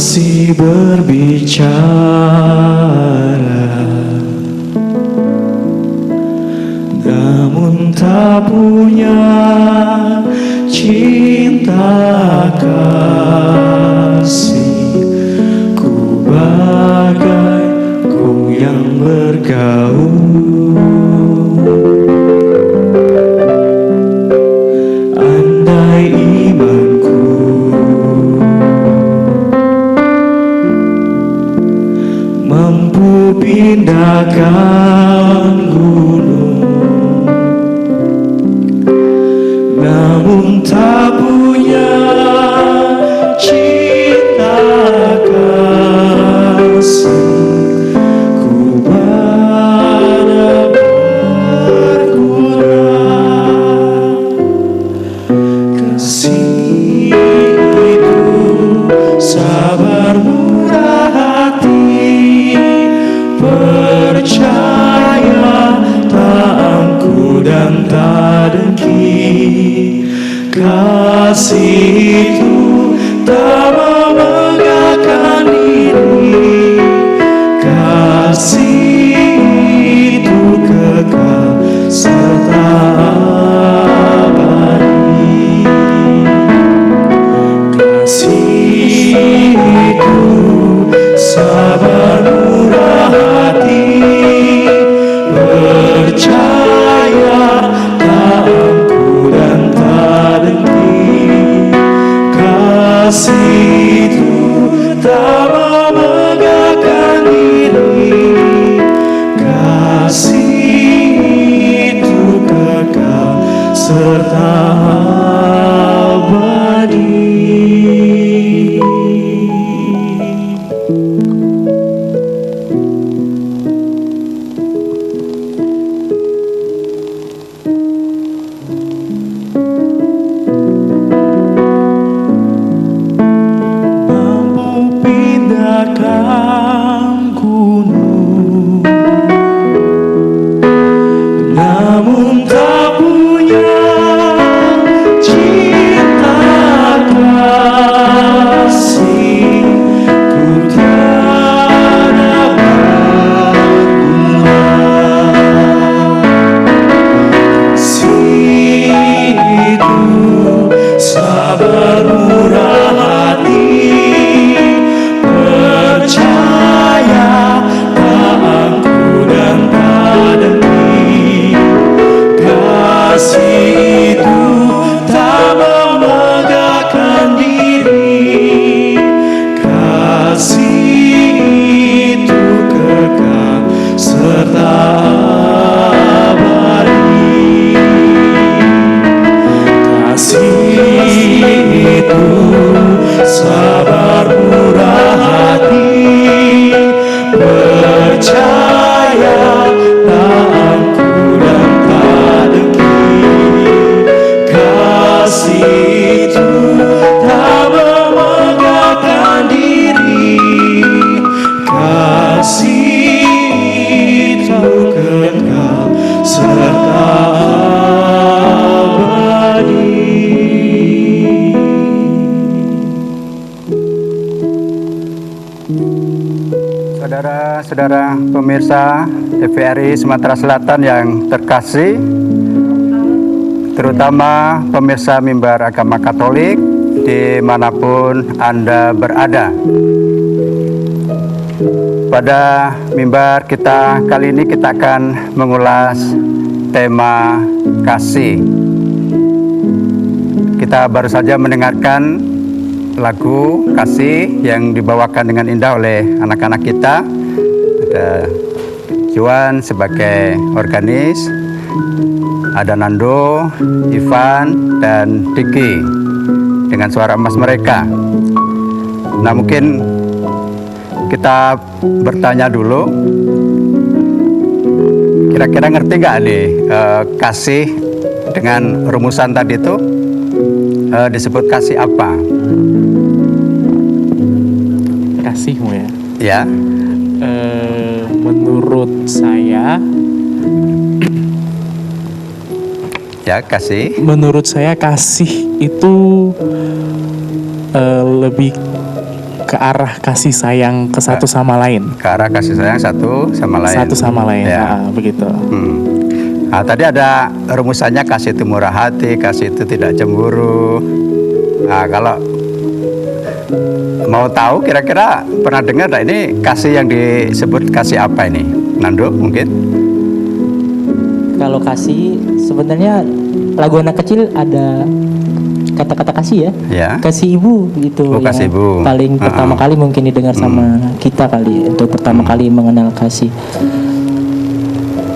masih berbicara, namun tak punya cinta kasih. Ku bagai gong yang bergaul, andai imanku mampu pindahkan gunung, namun tak punya cinta kasih. Ku pada berkurang, kasih itu sabar murah hati, percaya tak angkuh dan tak dengki. Kasih itu tak membanggakan diri, kasih itu kekal serta abadi. Kasih itu sabar murah hati, percaya tak angkuh dan tak dengki. Kasih itu tak membanggakan diri, kasih itu kekal serta abadi. Pindahkan gunung, namun tak punya cinta kasih. Ku tiada berguna, kasih itu sabar murah hati, percaya tak angkuh dan tak dengki. Kasih itu tak membanggakan diri, kasih itu kekal serta abadi. Kasih itu sabar murah hati, percaya tak angkuh dan tak dengki. Kasih itu tak membanggakan diri, kasih itu kekal serta abadi. Saudara-saudara pemirsa TVRI Sumatera Selatan yang terkasih, terutama pemirsa mimbar agama Katolik dimanapun Anda berada. Pada mimbar kita kali ini kita akan mengulas tema kasih. Kita baru saja mendengarkan lagu kasih yang dibawakan dengan indah oleh anak-anak kita. Ada Juan sebagai organis, ada Nando, Ivan, dan Diki dengan suara emas mereka. Nah, mungkin kita bertanya dulu, kira-kira ngerti nggak nih kasih dengan rumusan tadi itu disebut kasih apa? Kasihmu ya? Ya. Menurut saya, ya kasih. Menurut saya kasih itu lebih ke arah kasih sayang ke satu sama lain. Ke arah kasih sayang satu sama lain. Satu sama lain, Ya. begitu. Nah, tadi ada rumusannya, kasih itu murah hati, kasih itu tidak cemburu. Nah, kalau mau tahu kira-kira pernah dengar nggak ini kasih yang disebut kasih apa ini? Nando mungkin? Kalau kasih sebenarnya lagu anak kecil ada kata-kata kasih ya. Ya. Kasih ibu gitu. Oh, yang kasih ibu. Paling pertama kali mungkin didengar sama kita kali untuk pertama kali mengenal kasih.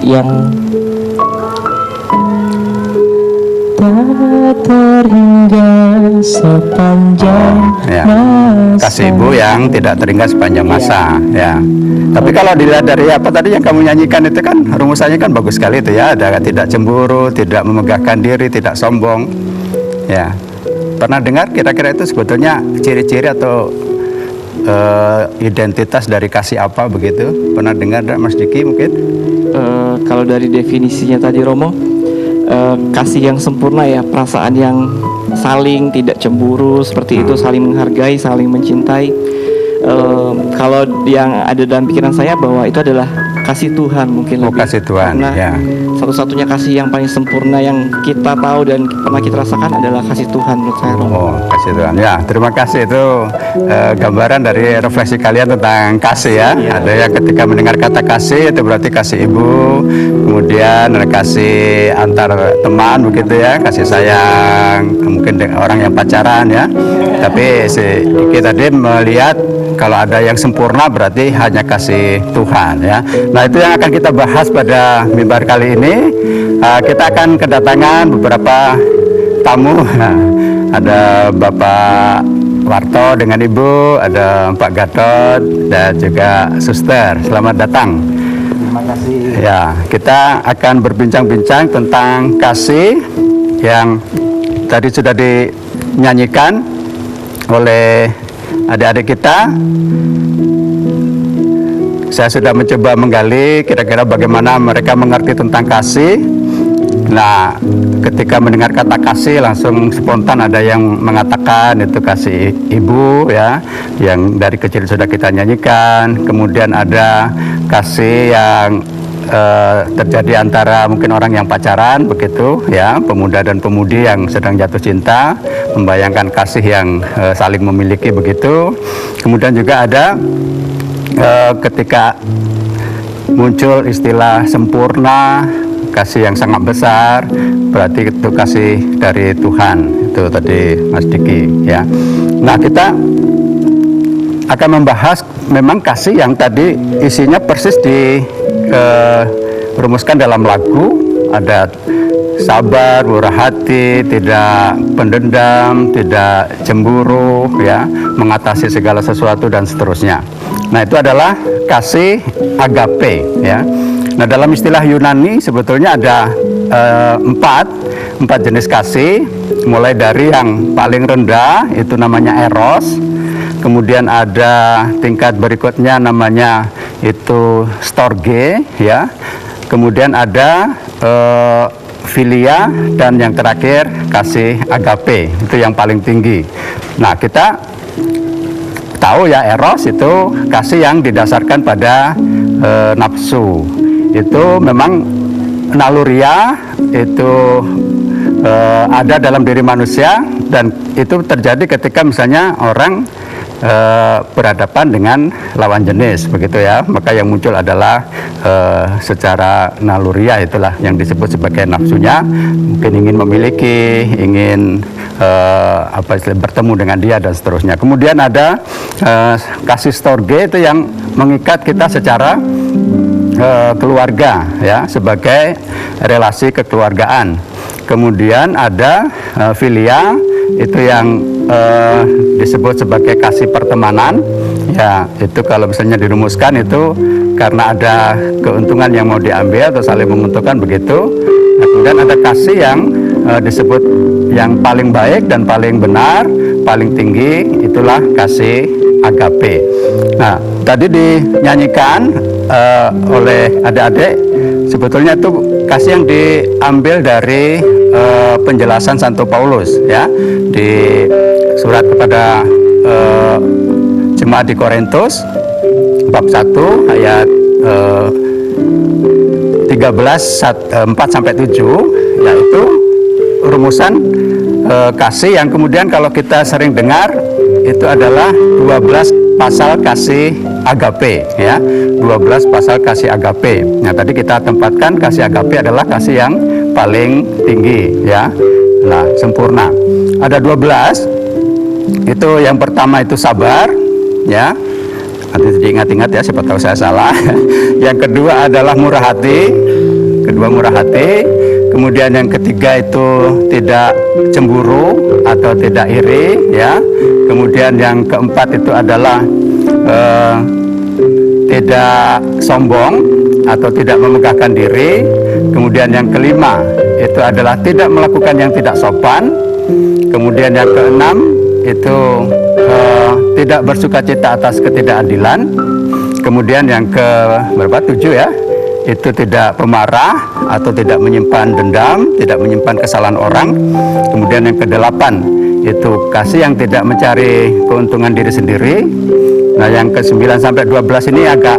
Yang tak terhingga sepanjang Ya. masa. Kasih ibu yang tidak terhingga sepanjang masa. Ya. Tapi kalau dilihat dari apa tadi yang kamu nyanyikan itu kan rumusannya kan bagus sekali itu ya. Ada tidak cemburu, tidak memegahkan diri, tidak sombong. Ya. Pernah dengar kira-kira itu sebetulnya ciri-ciri atau identitas dari kasih apa begitu? Pernah dengar Mas Diki mungkin? Kalau dari definisinya tadi Romo, kasih yang sempurna ya, perasaan yang saling tidak cemburu seperti itu, saling menghargai, saling mencintai. Kalau yang ada dalam pikiran saya bahwa itu adalah kasih Tuhan mungkin Oh, lebih. kasih Tuhan, Karena ya. satu-satunya kasih yang paling sempurna yang kita tahu dan pernah kita rasakan adalah kasih Tuhan menurut saya, Romo. Oh, kasih Tuhan. Ya, terima kasih itu gambaran dari refleksi kalian tentang kasih ya. Ada yang ketika mendengar kata kasih itu berarti kasih ibu, kemudian ada kasih antar teman begitu ya, kasih sayang, mungkin dengan orang yang pacaran ya. Tapi kita tadi melihat kalau ada yang sempurna berarti hanya kasih Tuhan ya. Nah, itu yang akan kita bahas pada mimbar kali ini. Kita akan kedatangan beberapa tamu. Nah, ada Bapak Warto dengan Ibu, ada Pak Gatot dan juga Suster. Selamat datang. Terima kasih. Ya, kita akan berbincang-bincang tentang kasih yang tadi sudah dinyanyikan oleh adik-adik kita. Saya sudah mencoba menggali kira-kira bagaimana mereka mengerti tentang kasih. Nah, ketika mendengar kata kasih langsung spontan ada yang mengatakan itu kasih ibu ya, yang dari kecil sudah kita nyanyikan. Kemudian ada kasih yang terjadi antara mungkin orang yang pacaran begitu ya, pemuda dan pemudi yang sedang jatuh cinta, membayangkan kasih yang saling memiliki begitu. Kemudian juga ada ketika muncul istilah sempurna, kasih yang sangat besar, berarti itu kasih dari Tuhan. Itu tadi Mas Diki ya. Nah, kita akan membahas memang kasih yang tadi isinya persis rumuskan dalam lagu. Ada sabar, murah hati, tidak pendendam, tidak cemburu ya, mengatasi segala sesuatu dan seterusnya. Nah, itu adalah kasih agape ya. Nah, dalam istilah Yunani sebetulnya ada empat jenis kasih, mulai dari yang paling rendah itu namanya eros. Kemudian ada tingkat berikutnya namanya itu storge ya. Kemudian ada filia dan yang terakhir kasih agape, itu yang paling tinggi. Nah, kita tahu ya eros itu kasih yang didasarkan pada nafsu. Itu memang naluriah, itu ada dalam diri manusia dan itu terjadi ketika misalnya orang berhadapan dengan lawan jenis begitu ya, maka yang muncul adalah secara naluriah, itulah yang disebut sebagai nafsunya, mungkin ingin memiliki, ingin bertemu dengan dia dan seterusnya. Kemudian ada kasih storge, itu yang mengikat kita secara keluarga ya, sebagai relasi kekeluargaan. Kemudian ada filia, itu yang disebut sebagai kasih pertemanan ya. Itu kalau misalnya dirumuskan itu karena ada keuntungan yang mau diambil atau saling menguntungkan begitu. Nah, kemudian ada kasih yang disebut yang paling baik dan paling benar, paling tinggi, itulah kasih agape. Nah, tadi dinyanyikan oleh adik-adik, sebetulnya itu kasih yang diambil dari penjelasan Santo Paulus ya, di surat kepada Jemaat di Korintus bab 1 ayat 4 sampai 7, yaitu rumusan kasih yang kemudian kalau kita sering dengar itu adalah 12 pasal kasih agape, ya. 12 pasal kasih agape. Nah, tadi kita tempatkan kasih agape adalah kasih yang paling tinggi, ya. Nah, sempurna. Ada 12. Itu yang pertama itu sabar, ya. Nanti diingat-ingat ya, siapa tahu saya salah. Yang kedua adalah murah hati. Kedua murah hati. Kemudian yang ketiga itu tidak cemburu atau tidak iri, ya. Kemudian yang keempat itu adalah tidak sombong atau tidak memegahkan diri. Kemudian yang kelima itu adalah tidak melakukan yang tidak sopan. Kemudian yang keenam itu tidak bersukacita atas ketidakadilan. Kemudian yang ke berapa? 7 ya. Itu tidak pemarah atau tidak menyimpan dendam, tidak menyimpan kesalahan orang. Kemudian yang ke-8 itu kasih yang tidak mencari keuntungan diri sendiri. Nah, yang ke-9 sampai 12 ini agak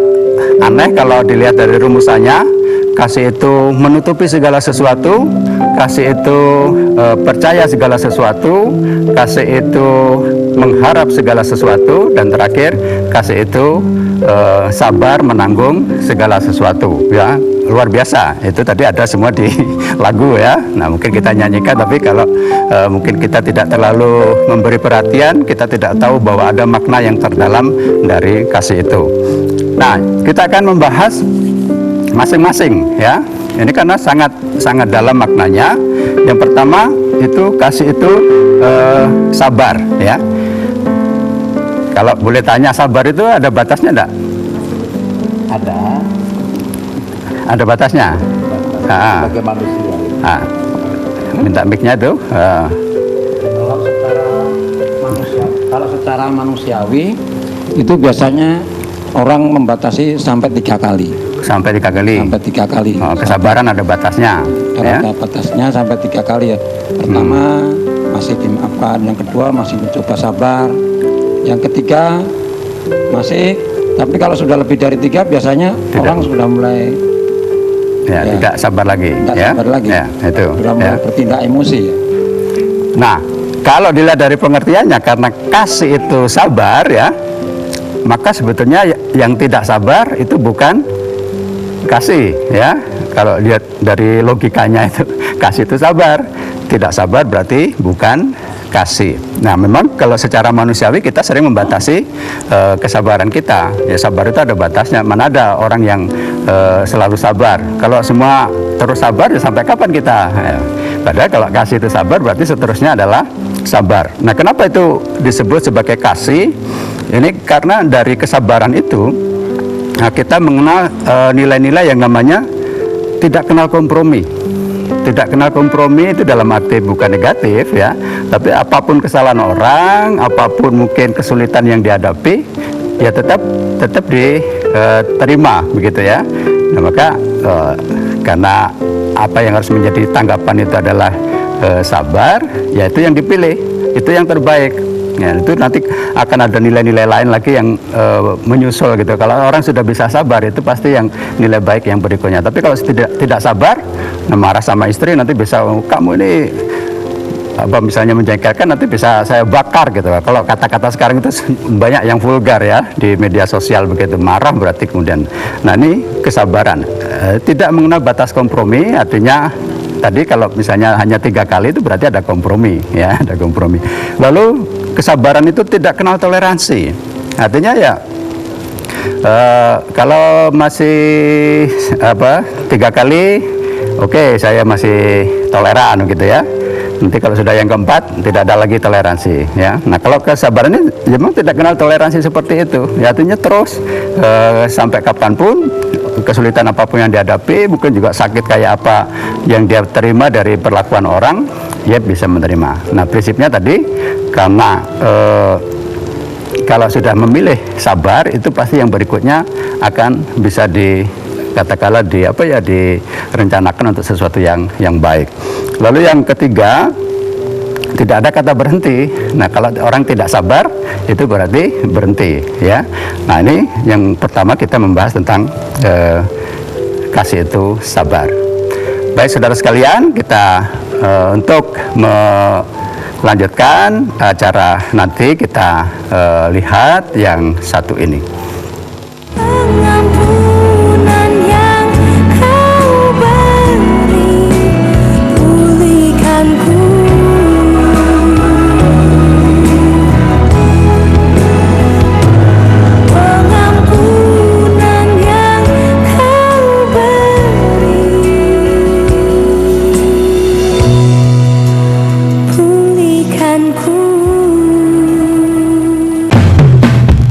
aneh kalau dilihat dari rumusannya. Kasih itu menutupi segala sesuatu, kasih itu percaya segala sesuatu, kasih itu mengharap segala sesuatu, dan terakhir kasih itu sabar menanggung segala sesuatu, ya. Luar biasa. Itu tadi ada semua di lagu, ya. Nah, mungkin kita nyanyikan, tapi kalau mungkin kita tidak terlalu memberi perhatian, kita tidak tahu bahwa ada makna yang terdalam dari kasih itu. Nah, kita akan membahas masing-masing, ya. Ini karena sangat dalam maknanya. Yang pertama itu kasih itu sabar, ya. Kalau boleh tanya, sabar itu ada batasnya enggak? Ada batasnya. Sebagai manusia. Minta mic-nya itu. Kalau secara manusiawi itu biasanya orang membatasi sampai 3 kali. Sampai 3 kali. Sampai 3 kali. Oh, kesabaran ada batasnya. Ya? Ada batasnya sampai 3 kali ya. Pertama masih dimaafkan, yang kedua masih mencoba sabar, yang ketiga masih. Tapi kalau sudah lebih dari 3 biasanya tidak. Orang sudah mulai tidak sabar lagi. Tidak ya? sabar lagi. Ya, itu. Sudah mulai bertindak emosi. Ya. Nah, kalau dilihat dari pengertiannya, karena kasih itu sabar, ya, maka sebetulnya yang tidak sabar itu bukan kasih, ya. Kalau lihat dari logikanya itu kasih itu sabar, tidak sabar berarti bukan kasih. Nah, memang kalau secara manusiawi kita sering membatasi kesabaran kita. Ya, sabar itu ada batasnya. Mana ada orang yang selalu sabar? Kalau semua terus sabar, ya sampai kapan kita? Ya. Padahal kalau kasih itu sabar berarti seterusnya adalah sabar. Nah, kenapa itu disebut sebagai kasih? Ini karena dari kesabaran itu kita mengenal nilai-nilai yang namanya tidak kenal kompromi. Tidak kenal kompromi itu dalam arti bukan negatif, ya, tapi apapun kesalahan orang, apapun mungkin kesulitan yang dihadapi, ya tetap diterima, begitu ya. Nah, maka karena apa yang harus menjadi tanggapan itu adalah sabar, ya itu yang dipilih, itu yang terbaik. Ya, itu nanti akan ada nilai-nilai lain lagi yang menyusul gitu. Kalau orang sudah bisa sabar, itu pasti yang nilai baik yang berikutnya. Tapi kalau tidak sabar, marah sama istri, nanti bisa kamu ini apa misalnya menjengkelkan, nanti bisa saya bakar gitu. Kalau kata-kata sekarang itu banyak yang vulgar ya di media sosial, begitu marah berarti kemudian. Nah, ini kesabaran, tidak mengenal batas kompromi, artinya tadi kalau misalnya hanya 3 kali itu berarti ada kompromi, ya, ada kompromi. Lalu kesabaran itu tidak kenal toleransi, artinya ya kalau masih 3 kali, oke, saya masih toleran gitu ya. Nanti kalau sudah yang keempat tidak ada lagi toleransi, ya. Nah, kalau kesabaran ini memang tidak kenal toleransi seperti itu, ya, artinya terus sampai kapanpun, kesulitan apapun yang dihadapi, mungkin juga sakit kayak apa yang dia terima dari perlakuan orang, dia bisa menerima. Nah, prinsipnya tadi karena kalau sudah memilih sabar, itu pasti yang berikutnya akan bisa katakanlah direncanakan untuk sesuatu yang baik. Lalu yang ketiga tidak ada kata berhenti. Nah, kalau orang tidak sabar itu berarti berhenti, ya. Nah, ini yang pertama kita membahas tentang kasih itu sabar. Baik, saudara sekalian, kita untuk melanjutkan acara nanti kita lihat yang satu ini. Pengampunan yang kau beri, pulihkanku. Pengampunan yang kau beri, pulihkanku.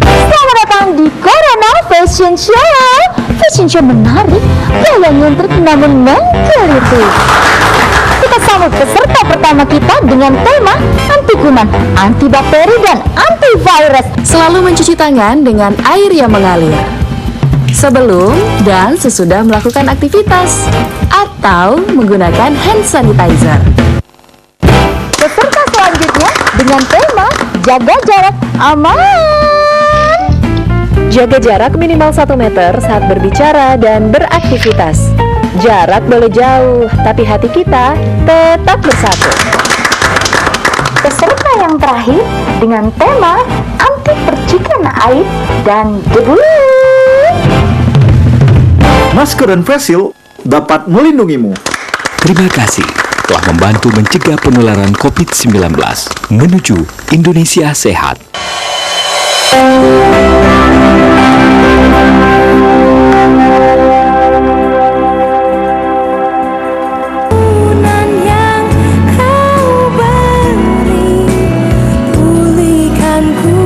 Selamat datang di Corona Fashion Show. Fashion show menarik, gaya nyentrik namun menggeliti. Kita sambut peserta pertama kita dengan tema anti kuman, antibakteri dan antivirus. Selalu mencuci tangan dengan air yang mengalir sebelum dan sesudah melakukan aktivitas atau menggunakan hand sanitizer. Peserta selanjutnya dengan tema jaga jarak aman. Jaga jarak minimal 1 meter saat berbicara dan beraktivitas. Jarak boleh jauh, tapi hati kita tetap bersatu. Peserta yang terakhir dengan tema anti percikan air dan debu. Masker dan face shield dapat melindungimu. Terima kasih telah membantu mencegah penularan COVID-19 menuju Indonesia sehat. Pengampunan yang kau beri, pulihkanku.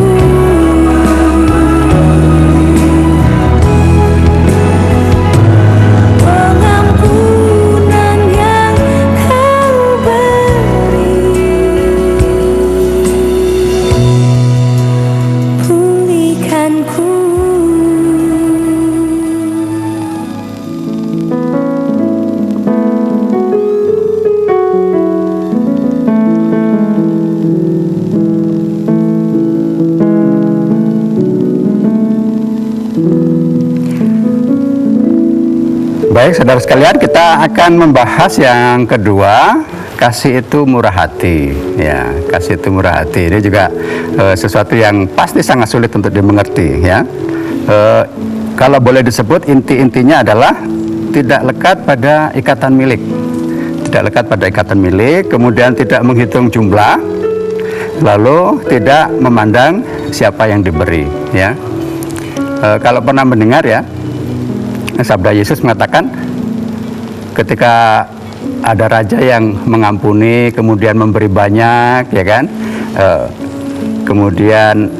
Pengampunan yang kau beri, pulihkanku. Baik, saudara sekalian, kita akan membahas yang kedua, kasih itu murah hati. Ya, kasih itu murah hati. Ini juga sesuatu yang pasti sangat sulit untuk dimengerti, ya. Kalau boleh disebut, inti-intinya adalah tidak lekat pada ikatan milik. Tidak lekat pada ikatan milik, kemudian tidak menghitung jumlah, lalu tidak memandang siapa yang diberi, ya. Kalau pernah mendengar, ya, sabda Yesus mengatakan ketika ada raja yang mengampuni kemudian memberi banyak, ya kan, kemudian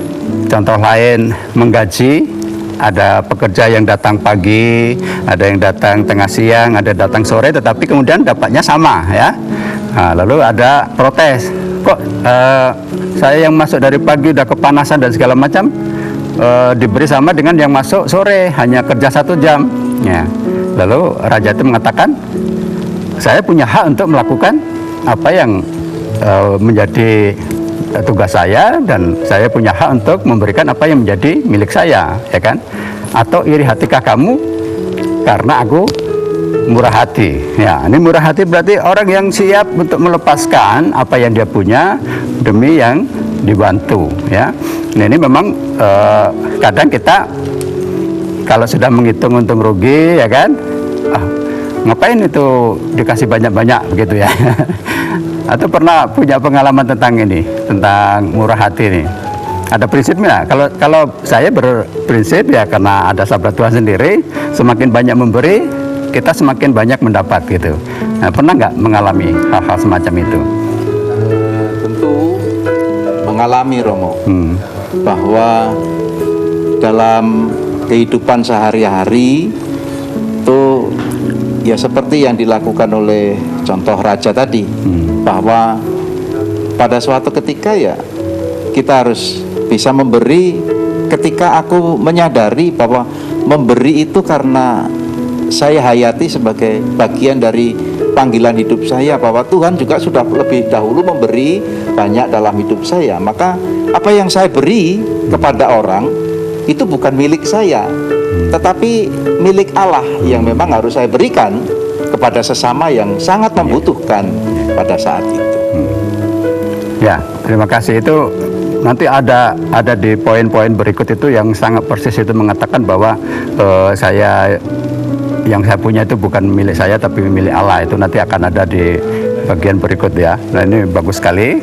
contoh lain menggaji, ada pekerja yang datang pagi, ada yang datang tengah siang, ada datang sore, tetapi kemudian dapatnya sama, ya. Nah, lalu ada protes, kok saya yang masuk dari pagi udah kepanasan dan segala macam, diberi sama dengan yang masuk sore hanya kerja 1 jam. Ya. Lalu raja itu mengatakan, saya punya hak untuk melakukan apa yang menjadi tugas saya, dan saya punya hak untuk memberikan apa yang menjadi milik saya, ya kan? Atau iri hatikah kamu karena aku murah hati? Ya, ini murah hati berarti orang yang siap untuk melepaskan apa yang dia punya demi yang dibantu, ya. Nah, ini memang kadang kita kalau sudah menghitung untung rugi, ya kan, ngapain itu dikasih banyak-banyak begitu, ya. Atau pernah punya pengalaman tentang ini, tentang murah hati ini? Ada prinsipnya. Kalau saya berprinsip, ya, karena ada sabda Tuhan sendiri, semakin banyak memberi, kita semakin banyak mendapat gitu. Nah, pernah nggak mengalami hal-hal semacam itu? Tentu mengalami, Romo, bahwa dalam kehidupan sehari-hari itu ya seperti yang dilakukan oleh contoh raja tadi, bahwa pada suatu ketika ya kita harus bisa memberi. Ketika aku menyadari bahwa memberi itu karena saya hayati sebagai bagian dari panggilan hidup saya, bahwa Tuhan juga sudah lebih dahulu memberi banyak dalam hidup saya. Maka apa yang saya beri kepada orang itu bukan milik saya, tetapi milik Allah yang memang harus saya berikan kepada sesama yang sangat membutuhkan pada saat itu. Ya, terima kasih. Itu nanti ada di poin-poin berikut itu yang sangat persis itu mengatakan bahwa yang saya punya itu bukan milik saya tapi milik Allah. Itu nanti akan ada di bagian berikut ya. Nah, ini bagus sekali.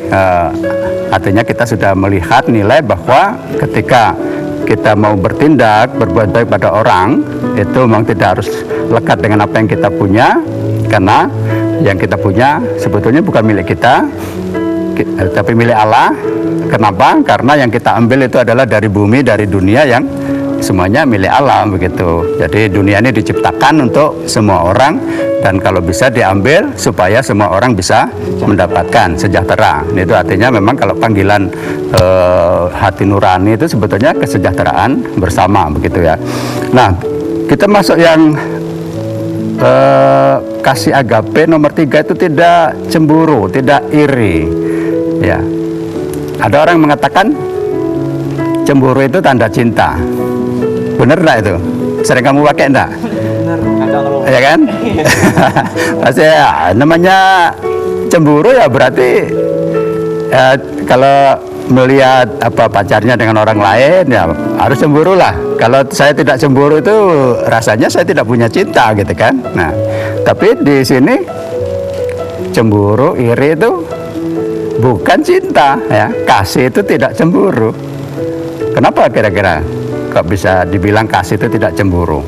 Artinya kita sudah melihat nilai bahwa ketika kita mau bertindak, berbuat baik pada orang, itu memang tidak harus lekat dengan apa yang kita punya, karena yang kita punya sebetulnya bukan milik kita, tapi milik Allah. Kenapa? Karena yang kita ambil itu adalah dari bumi, dari dunia yang semuanya milik Allah, begitu. Jadi dunia ini diciptakan untuk semua orang, dan kalau bisa diambil supaya semua orang bisa mendapatkan sejahtera. Itu artinya memang kalau panggilan hati nurani itu sebetulnya kesejahteraan bersama, begitu ya. Nah, kita masuk yang kasih agape nomor 3 itu tidak cemburu, tidak iri, ya. Ada orang mengatakan cemburu itu tanda cinta. Benar enggak itu? Sering kamu pakai enggak? Benar, ya kan? Pasti ya, namanya cemburu ya berarti kalau melihat pacarnya dengan orang lain ya harus cemburu lah. Kalau saya tidak cemburu itu rasanya saya tidak punya cinta, gitu kan? Nah, tapi di sini cemburu, iri itu bukan cinta, ya. Kasih itu tidak cemburu. Kenapa kira-kira kok bisa dibilang kasih itu tidak cemburu?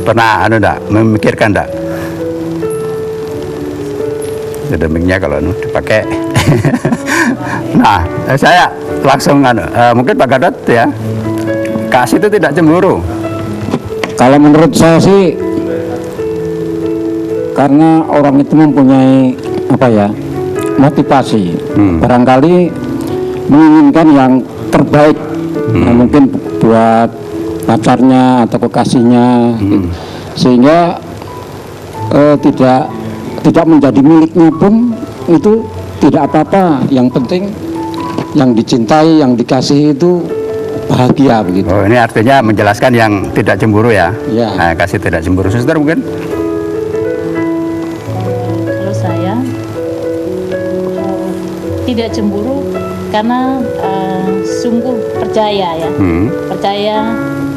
Pernah enggak memikirkan enggak? Demikiannya kalau dipakai. Nah, saya langsung mungkin Pak Gadot ya. Kasih itu tidak cemburu. Kalau menurut saya sih, karena orang itu mempunyai motivasi, barangkali menginginkan yang terbaik, mungkin buat pacarnya atau kekasihnya, gitu. Sehingga tidak menjadi miliknya pun itu tidak apa-apa. Yang penting yang dicintai, yang dikasihi itu bahagia, begitu. Oh, ini artinya menjelaskan yang tidak cemburu ya? Ya. Nah, kasih tidak cemburu. Suster mungkin? Tidak cemburu karena sungguh percaya ya,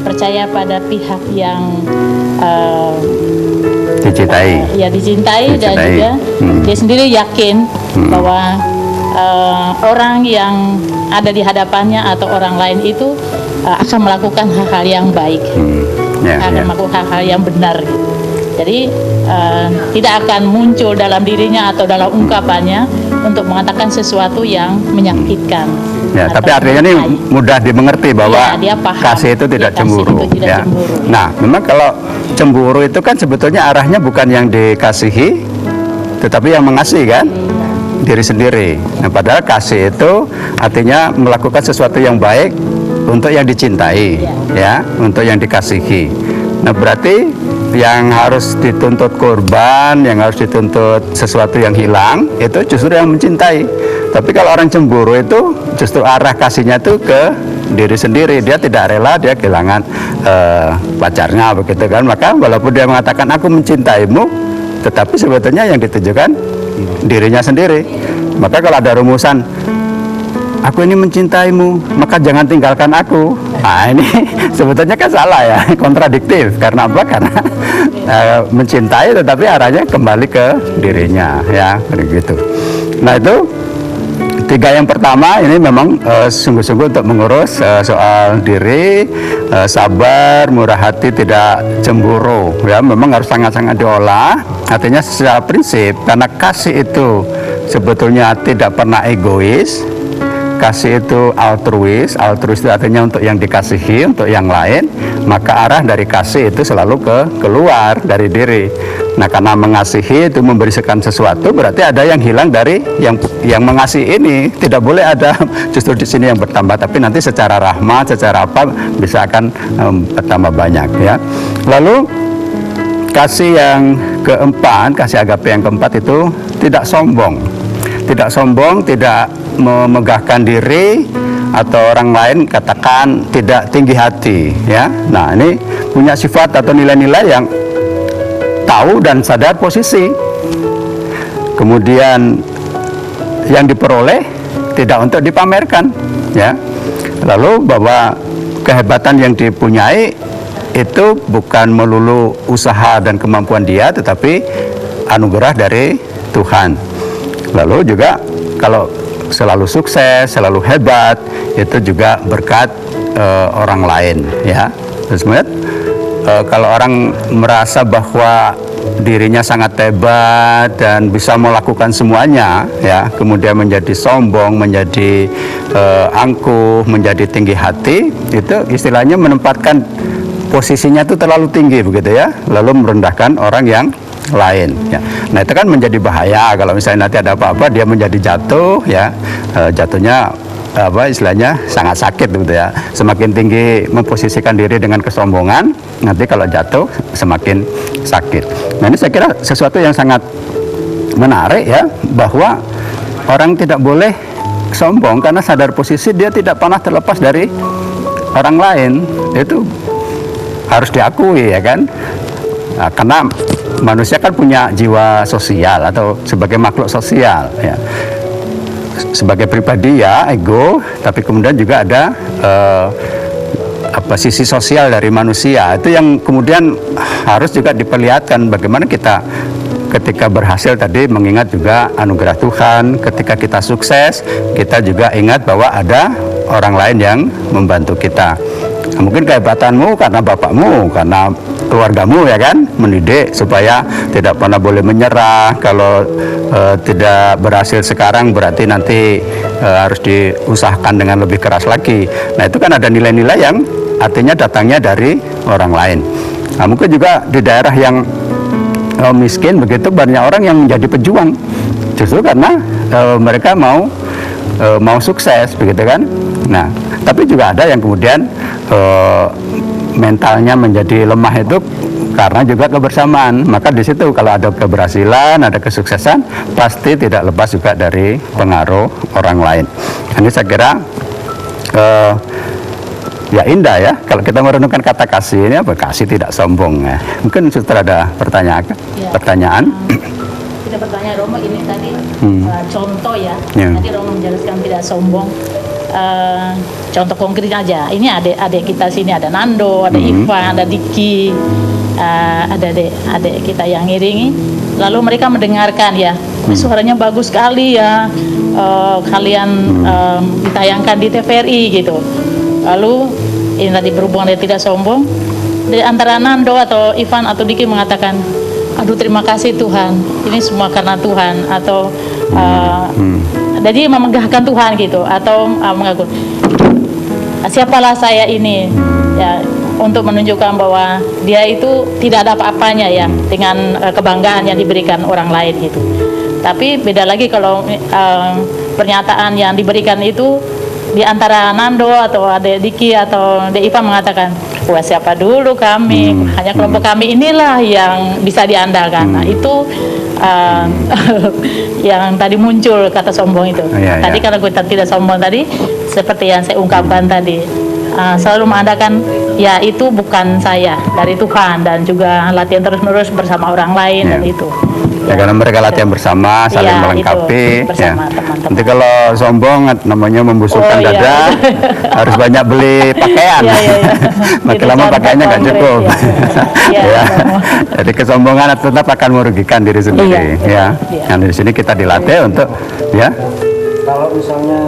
percaya pada pihak yang dicintai dan juga dia sendiri yakin bahwa orang yang ada di hadapannya atau orang lain itu akan melakukan hal-hal yang baik, melakukan hal-hal yang benar. Jadi tidak akan muncul dalam dirinya atau dalam ungkapannya untuk mengatakan sesuatu yang menyakitkan. Ya, tapi artinya ini mudah dimengerti bahwa kasih itu tidak cemburu. Nah, memang kalau cemburu itu kan sebetulnya arahnya bukan yang dikasihi, tetapi yang mengasihi kan, diri sendiri. Nah, padahal kasih itu artinya melakukan sesuatu yang baik untuk yang dicintai, ya, untuk yang dikasihi. Nah, berarti yang harus dituntut korban, yang harus dituntut sesuatu yang hilang, itu justru yang mencintai. Tapi kalau orang cemburu itu justru arah kasihnya itu ke diri sendiri. Dia tidak rela dia kehilangan pacarnya, begitu kan. Maka walaupun dia mengatakan aku mencintaimu, tetapi sebetulnya yang ditujukan dirinya sendiri. Maka kalau ada rumusan aku ini mencintaimu, maka jangan tinggalkan aku. Nah, ini sebetulnya kan salah ya, kontradiktif. Karena apa? Karena mencintai tetapi arahnya kembali ke dirinya, ya, begitu. Nah, itu 3 yang pertama ini memang sungguh-sungguh untuk mengurus soal diri, sabar, murah hati, tidak cemburu. Ya, memang harus sangat-sangat diolah. Artinya secara prinsip, karena kasih itu sebetulnya tidak pernah egois. Kasih itu altruis itu artinya untuk yang dikasihi, untuk yang lain, maka arah dari kasih itu selalu keluar dari diri. Nah, karena mengasihi itu memberikan sesuatu, berarti ada yang hilang dari yang mengasihi ini. Tidak boleh ada justru di sini yang bertambah, tapi nanti secara rahmat, secara apa bisa akan bertambah banyak, ya. Lalu kasih yang keempat, kasih agape yang keempat itu tidak sombong. Tidak sombong, tidak memegahkan diri, atau orang lain katakan tidak tinggi hati, ya. Nah, ini punya sifat atau nilai-nilai yang tahu dan sadar posisi. Kemudian yang diperoleh tidak untuk dipamerkan, ya. Lalu bahwa kehebatan yang dipunyai itu bukan melulu usaha dan kemampuan dia, tetapi anugerah dari Tuhan. Lalu juga kalau selalu sukses, selalu hebat, itu juga berkat orang lain, ya. Terus kemudian kalau orang merasa bahwa dirinya sangat hebat dan bisa melakukan semuanya, ya, kemudian menjadi sombong, menjadi angkuh, menjadi tinggi hati, itu istilahnya menempatkan posisinya itu terlalu tinggi begitu, ya, lalu merendahkan orang yang lain, ya. Nah, itu kan menjadi bahaya kalau misalnya nanti ada apa-apa dia menjadi jatuh, ya, jatuhnya apa istilahnya sangat sakit gitu, ya. Semakin tinggi memposisikan diri dengan kesombongan, nanti kalau jatuh semakin sakit. Nah, ini saya kira sesuatu yang sangat menarik, ya, bahwa orang tidak boleh sombong karena sadar posisi dia tidak pernah terlepas dari orang lain. Itu harus diakui, ya kan. Nah, karena manusia kan punya jiwa sosial atau sebagai makhluk sosial, ya. Sebagai pribadi, ya, ego, tapi kemudian juga ada sisi sosial dari manusia. Itu yang kemudian harus juga diperlihatkan bagaimana kita ketika berhasil tadi mengingat juga anugerah Tuhan, ketika kita sukses kita juga ingat bahwa ada orang lain yang membantu kita. Nah, mungkin kehebatanmu karena bapakmu, karena keluargamu, ya kan, mendidik supaya tidak pernah boleh menyerah. Kalau tidak berhasil sekarang berarti nanti harus diusahakan dengan lebih keras lagi. Nah, itu kan ada nilai-nilai yang artinya datangnya dari orang lain. Nah, mungkin juga di daerah yang miskin begitu banyak orang yang menjadi pejuang justru karena mereka mau sukses begitu kan. Nah, tapi juga ada yang kemudian mentalnya menjadi lemah itu karena juga kebersamaan. Maka di situ kalau ada keberhasilan, ada kesuksesan, pasti tidak lepas juga dari pengaruh orang lain. Ini saya kira ya indah, ya, kalau kita merenungkan kata kasih ini apa? Kasih tidak sombong, ya. Mungkin sudah ada pertanyaan. Kita bertanya Romo ini tadi contoh, ya. Tadi Romo menjelaskan tidak sombong. Contoh konkret aja. Ini adik kita sini ada Nando, ada Ivan, ada Diki, ada adik kita yang ngiringi. Lalu mereka mendengarkan, ya, suaranya bagus sekali, ya, kalian ditayangkan di TVRI gitu. Lalu ini tadi berhubungan dengan tidak sombong. Di antara Nando atau Ivan atau Diki mengatakan, aduh terima kasih Tuhan, ini semua karena Tuhan, atau jadi memegahkan Tuhan gitu, atau mengaku siapalah saya ini, ya, untuk menunjukkan bahwa dia itu tidak ada apa-apanya, ya, dengan kebanggaan yang diberikan orang lain gitu. Tapi beda lagi kalau pernyataan yang diberikan itu di antara Nando atau Ade Diki atau De Iva mengatakan, wah siapa dulu kami, hanya kelompok kami inilah yang bisa diandalkan. Nah, itu yang tadi muncul kata sombong itu. Tadi kalau kita tidak sombong tadi, seperti yang saya ungkapkan tadi, selalu mengadakan, ya itu bukan saya, dari Tuhan, dan juga latihan terus-menerus bersama orang lain, dan itu. Ya, karena mereka latihan bersama, saling melengkapi. Ya. Nanti kalau sombong namanya membusukkan dada, harus banyak beli pakaian. Makin lama pakaiannya nggak cukup. Ya. Jadi kesombongan tetap akan merugikan diri sendiri. Ya. Nah, di sini kita dilatih untuk, ya. Kalau misalnya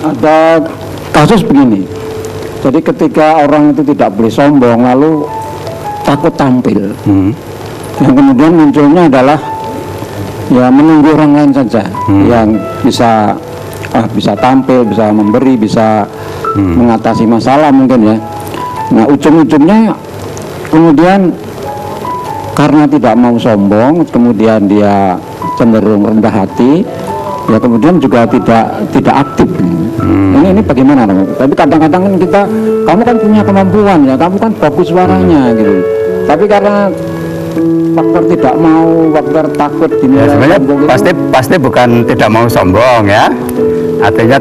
ada kasus begini, jadi ketika orang itu tidak boleh sombong lalu takut tampil. Yang kemudian munculnya adalah ya menunggu orang lain saja yang bisa tampil, bisa memberi, bisa mengatasi masalah mungkin, ya. Nah, ujung-ujungnya kemudian karena tidak mau sombong, kemudian dia cenderung rendah hati, ya kemudian juga tidak aktif. Ini bagaimana? Tapi kadang-kadang kan kamu kan punya kemampuan, ya, kamu kan bagus suaranya gitu. Tapi karena faktor tidak mau, faktor takut dinilai sebenarnya sombong itu, pasti bukan tidak mau sombong ya, artinya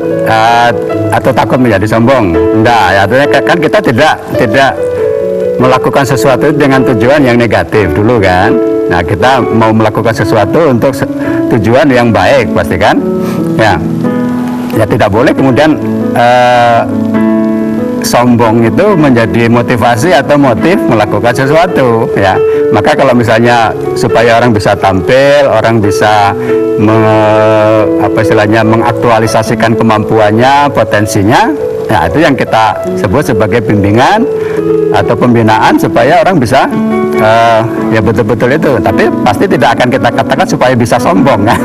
atau takut menjadi sombong, enggak ya, artinya kan kita tidak melakukan sesuatu dengan tujuan yang negatif dulu kan. Nah, kita mau melakukan sesuatu untuk tujuan yang baik pasti kan ya. Ya tidak boleh kemudian sombong itu menjadi motivasi atau motif melakukan sesuatu ya. Maka kalau misalnya supaya orang bisa tampil, orang bisa mengaktualisasikan kemampuannya, potensinya, ya itu yang kita sebut sebagai bimbingan atau pembinaan supaya orang bisa ya betul-betul itu. Tapi pasti tidak akan kita katakan supaya bisa sombong kan.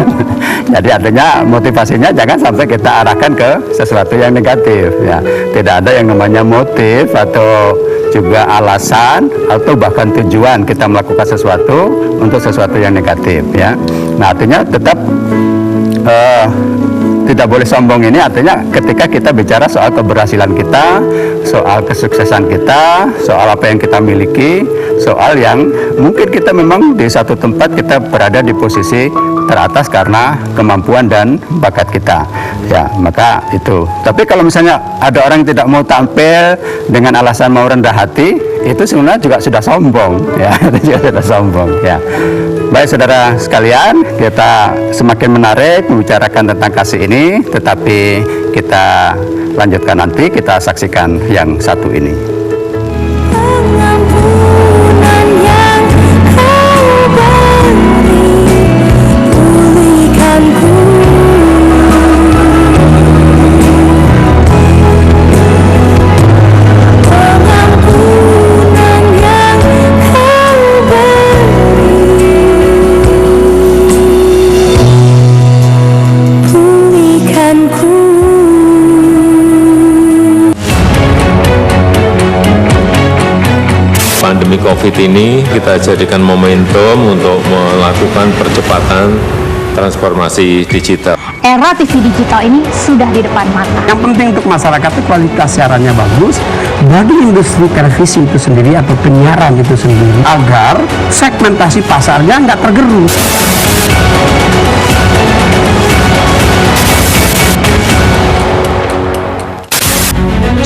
Jadi artinya motivasinya jangan sampai kita arahkan ke sesuatu yang negatif ya. Tidak ada yang namanya motif atau juga alasan atau bahkan tujuan kita melakukan sesuatu untuk sesuatu yang negatif ya. Nah, artinya tetap tidak boleh sombong ini artinya ketika kita bicara soal keberhasilan kita, soal kesuksesan kita, soal apa yang kita miliki, soal yang mungkin kita memang di satu tempat kita berada di posisi teratas karena kemampuan dan bakat kita ya, maka itu. Tapi kalau misalnya ada orang yang tidak mau tampil dengan alasan mau rendah hati, itu sebenarnya juga sudah sombong ya. Itu juga sudah sombong ya. Baik saudara sekalian, kita semakin menarik membicarakan tentang kasih ini, tetapi kita lanjutkan nanti, kita saksikan yang satu ini. Pengampunan yang kau beri, pulihkanku. Pengampunan yang kau beri, pulihkanku. Pandemi COVID ini kita jadikan momentum untuk melakukan percepatan transformasi digital. Era TV digital ini sudah di depan mata. Yang penting untuk masyarakat itu kualitas siarannya bagus, bagi industri televisi itu sendiri atau penyiaran itu sendiri, agar segmentasi pasarnya nggak tergerus.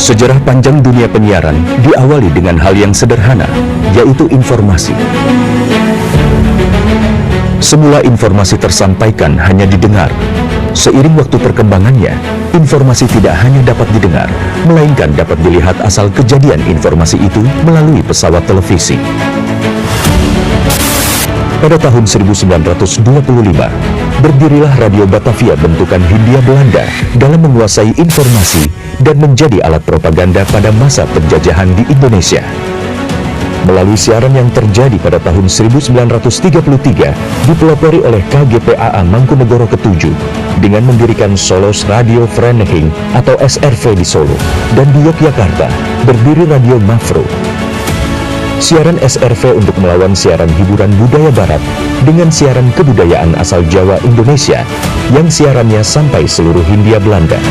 Sejarah panjang dunia penyiaran diawali dengan hal yang sederhana, yaitu informasi. Semula informasi tersampaikan hanya didengar. Seiring waktu perkembangannya, informasi tidak hanya dapat didengar, melainkan dapat dilihat asal kejadian informasi itu melalui pesawat televisi. Pada tahun 1925, berdirilah Radio Batavia bentukan Hindia Belanda dalam menguasai informasi dan menjadi alat propaganda pada masa penjajahan di Indonesia. Melalui siaran yang terjadi pada tahun 1933, dipelopori oleh KGPAA Mangkunegoro ke-7 dengan mendirikan Solos Radio Vereniging atau SRV di Solo, dan di Yogyakarta berdiri Radio Mafro. Siaran SRV untuk melawan siaran hiburan budaya barat dengan siaran kebudayaan asal Jawa Indonesia yang siarannya sampai seluruh Hindia Belanda.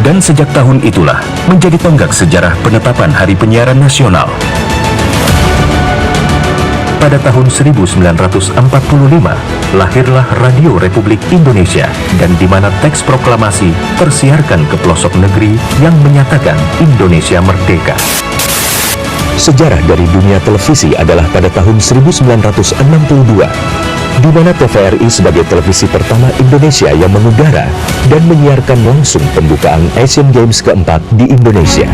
Dan sejak tahun itulah menjadi tonggak sejarah penetapan Hari Penyiaran Nasional. Pada tahun 1945, lahirlah Radio Republik Indonesia, dan di mana teks proklamasi tersiarkan ke pelosok negeri yang menyatakan Indonesia merdeka. Sejarah dari dunia televisi adalah pada tahun 1962, di mana TVRI sebagai televisi pertama Indonesia yang mengudara dan menyiarkan langsung pembukaan Asian Games keempat di Indonesia.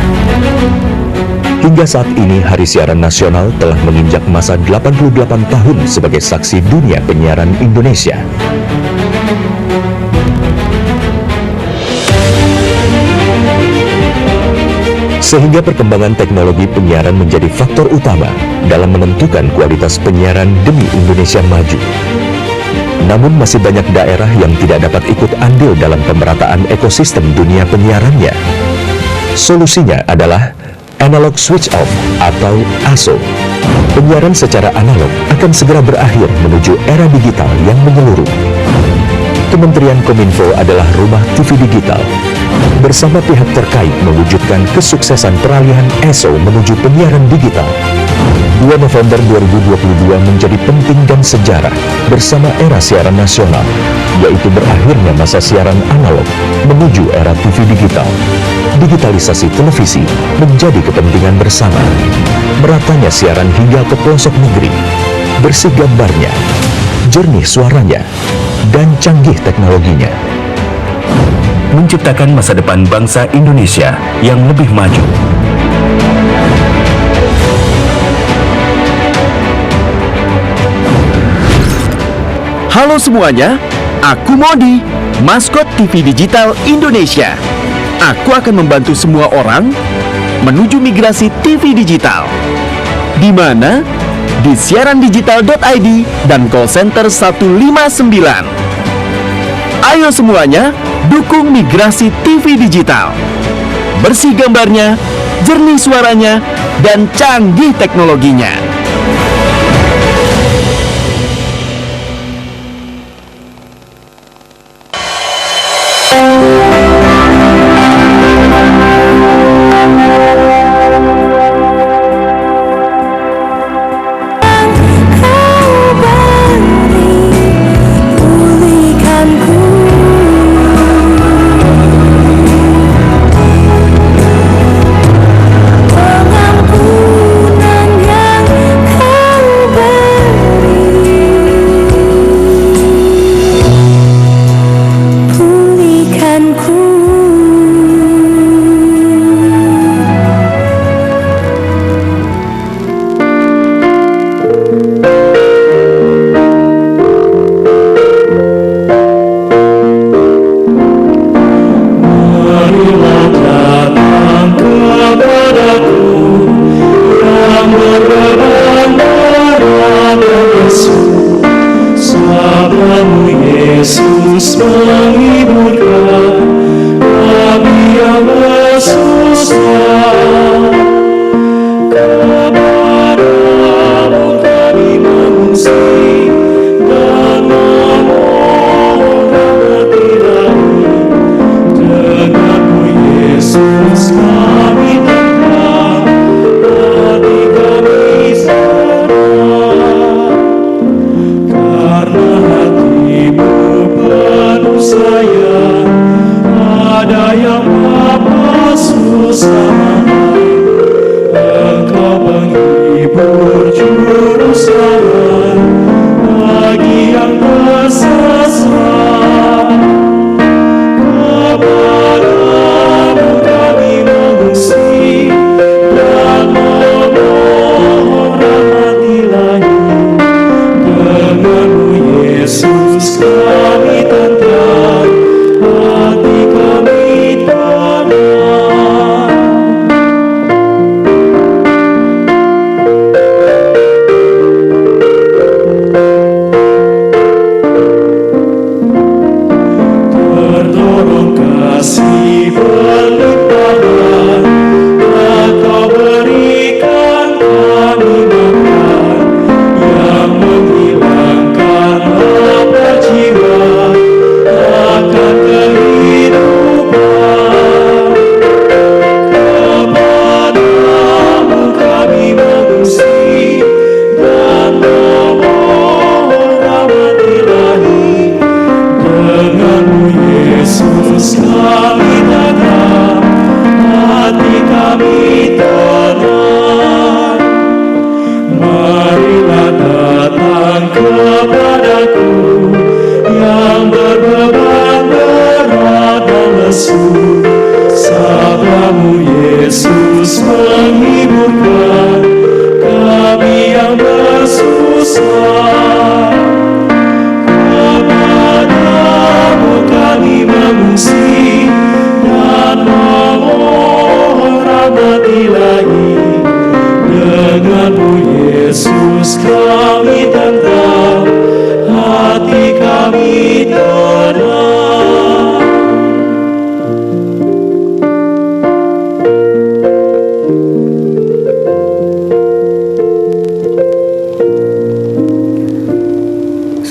Hingga saat ini, Hari Siaran Nasional telah menginjak masa 88 tahun sebagai saksi dunia penyiaran Indonesia. Sehingga perkembangan teknologi penyiaran menjadi faktor utama dalam menentukan kualitas penyiaran demi Indonesia maju. Namun masih banyak daerah yang tidak dapat ikut andil dalam pemerataan ekosistem dunia penyiarannya. Solusinya adalah analog switch off atau ASO. Penyiaran secara analog akan segera berakhir menuju era digital yang menyeluruh. Kementerian Kominfo adalah rumah TV digital. bersama pihak terkait mewujudkan kesuksesan peralihan ESO menuju penyiaran digital. 2 November 2022 menjadi penting dan sejarah bersama era siaran nasional, yaitu berakhirnya masa siaran analog menuju era TV digital. Digitalisasi televisi menjadi kepentingan bersama. Meratanya siaran hingga ke pelosok negeri, bersih gambarnya, jernih suaranya, dan canggih teknologinya. Menciptakan masa depan bangsa Indonesia yang lebih maju. Halo semuanya, aku Modi, maskot TV Digital Indonesia. Aku akan membantu semua orang menuju migrasi TV digital. Di mana? Di siarandigital.id dan call center 159. Ayo semuanya, dukung migrasi TV digital. Bersih gambarnya, jernih suaranya, dan canggih teknologinya.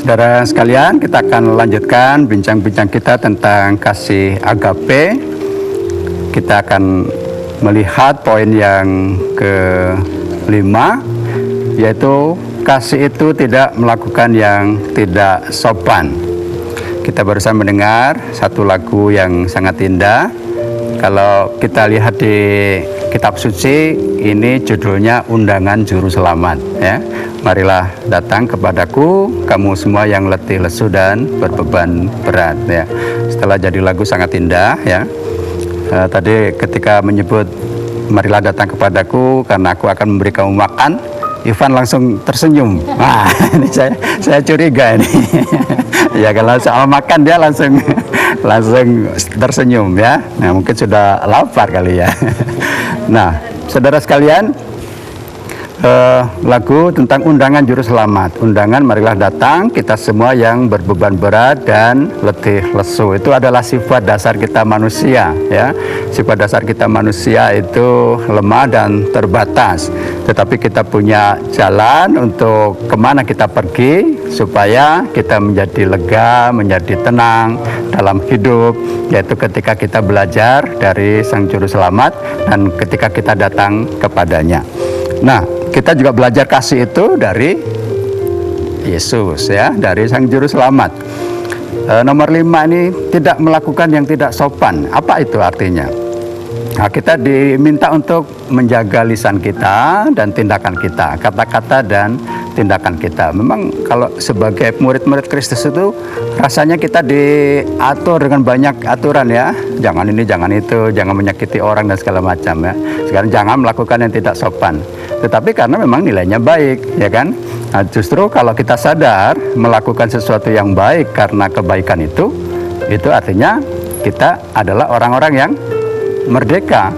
Saudara sekalian, kita akan lanjutkan bincang-bincang kita tentang kasih agape kita akan melihat poin yang kelima, yaitu kasih itu tidak melakukan yang tidak sopan. Kita barusan mendengar satu lagu yang sangat indah. Kalau kita lihat di kitab suci, ini judulnya Undangan Juru Selamat, ya. Marilah datang kepadaku, kamu semua yang letih lesu dan berbeban berat, ya. Setelah jadi lagu sangat indah, ya. Tadi ketika menyebut marilah datang kepadaku karena aku akan memberi kamu makan, Ivan langsung tersenyum. Nah, ini saya curiga ini. Ya, kalau soal makan dia langsung tersenyum, ya. Nah, mungkin sudah lapar kali ya. Nah, saudara sekalian, lagu tentang undangan juru selamat. Undangan marilah datang kita semua yang berbeban berat dan letih lesu. Itu adalah sifat dasar kita manusia, ya. Sifat dasar kita manusia itu lemah dan terbatas. Tetapi kita punya jalan untuk kemana kita pergi supaya kita menjadi lega, menjadi tenang dalam hidup, yaitu ketika kita belajar dari Sang Juru Selamat dan ketika kita datang kepadanya. Nah, kita juga belajar kasih itu dari Yesus, ya, dari Sang Juru Selamat. Nomor 5 ini tidak melakukan yang tidak sopan. Apa itu artinya? Nah, kita diminta untuk menjaga lisan kita dan tindakan kita, kata-kata dan tindakan kita. Memang kalau sebagai murid-murid Kristus itu rasanya kita diatur dengan banyak aturan, ya. Jangan ini, jangan itu, jangan menyakiti orang dan segala macam, ya. Sekarang jangan melakukan yang tidak sopan. Tetapi karena memang nilainya baik, ya kan? Nah, justru kalau kita sadar melakukan sesuatu yang baik karena kebaikan itu artinya kita adalah orang-orang yang merdeka,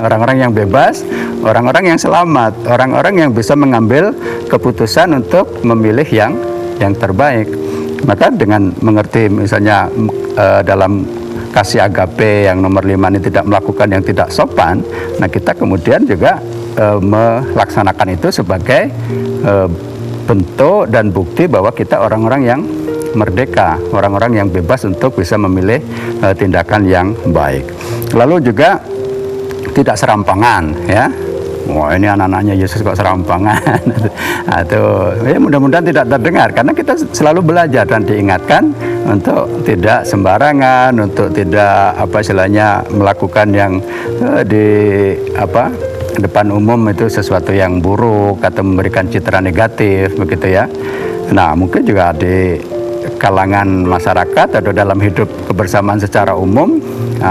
orang-orang yang bebas, orang-orang yang selamat, orang-orang yang bisa mengambil keputusan untuk memilih yang terbaik. Maka dengan mengerti misalnya dalam kasih agape yang nomor 5 ini tidak melakukan yang tidak sopan, nah kita kemudian juga melaksanakan itu sebagai bentuk dan bukti bahwa kita orang-orang yang merdeka, orang-orang yang bebas untuk bisa memilih tindakan yang baik. Lalu juga tidak serampangan, ya. Wah, ini anak-anaknya Yesus kok serampangan. Atau ya mudah-mudahan tidak terdengar, karena kita selalu belajar dan diingatkan untuk tidak sembarangan, untuk tidak istilahnya melakukan yang di depan umum itu sesuatu yang buruk atau memberikan citra negatif, begitu ya. Nah, mungkin juga di kalangan masyarakat atau dalam hidup kebersamaan secara umum,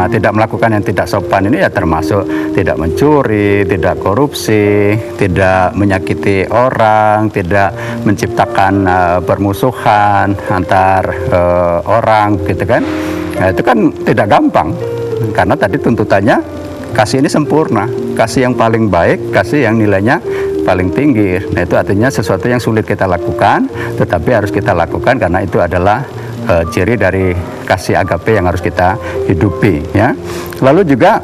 tidak melakukan yang tidak sopan ini ya termasuk tidak mencuri, tidak korupsi, tidak menyakiti orang, tidak menciptakan permusuhan antar orang, gitu kan. Nah, itu kan tidak gampang, karena tadi tuntutannya kasih ini sempurna, kasih yang paling baik, kasih yang nilainya paling tinggi. Nah, itu artinya sesuatu yang sulit kita lakukan, tetapi harus kita lakukan karena itu adalah ciri dari kasih agape yang harus kita hidupi, ya. Lalu juga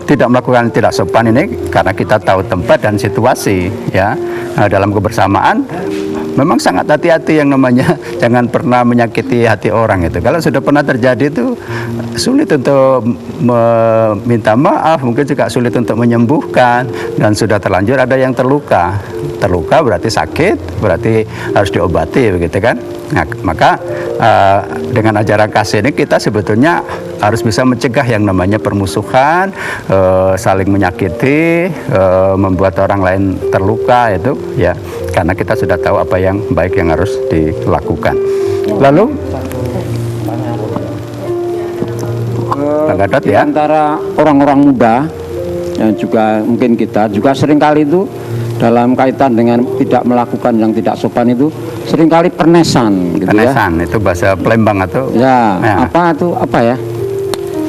tidak melakukan tidak sopan ini karena kita tahu tempat dan situasi, ya. Dalam kebersamaan memang sangat hati-hati yang namanya jangan pernah menyakiti hati orang itu. Kalau sudah pernah terjadi itu sulit untuk meminta maaf, mungkin juga sulit untuk menyembuhkan, dan sudah terlanjur ada yang terluka. Terluka berarti sakit, berarti harus diobati, begitu kan? Nah, maka dengan ajaran kasih ini kita sebetulnya harus bisa mencegah yang namanya permusuhan, saling menyakiti, membuat orang lain terluka itu, ya. Karena kita sudah tahu apa yang baik yang harus dilakukan. Lalu di antara orang-orang muda yang juga mungkin kita juga seringkali itu dalam kaitan dengan tidak melakukan yang tidak sopan itu seringkali penesan, gitu. Penesan ya. Itu bahasa Palembang atau ya, apa ya?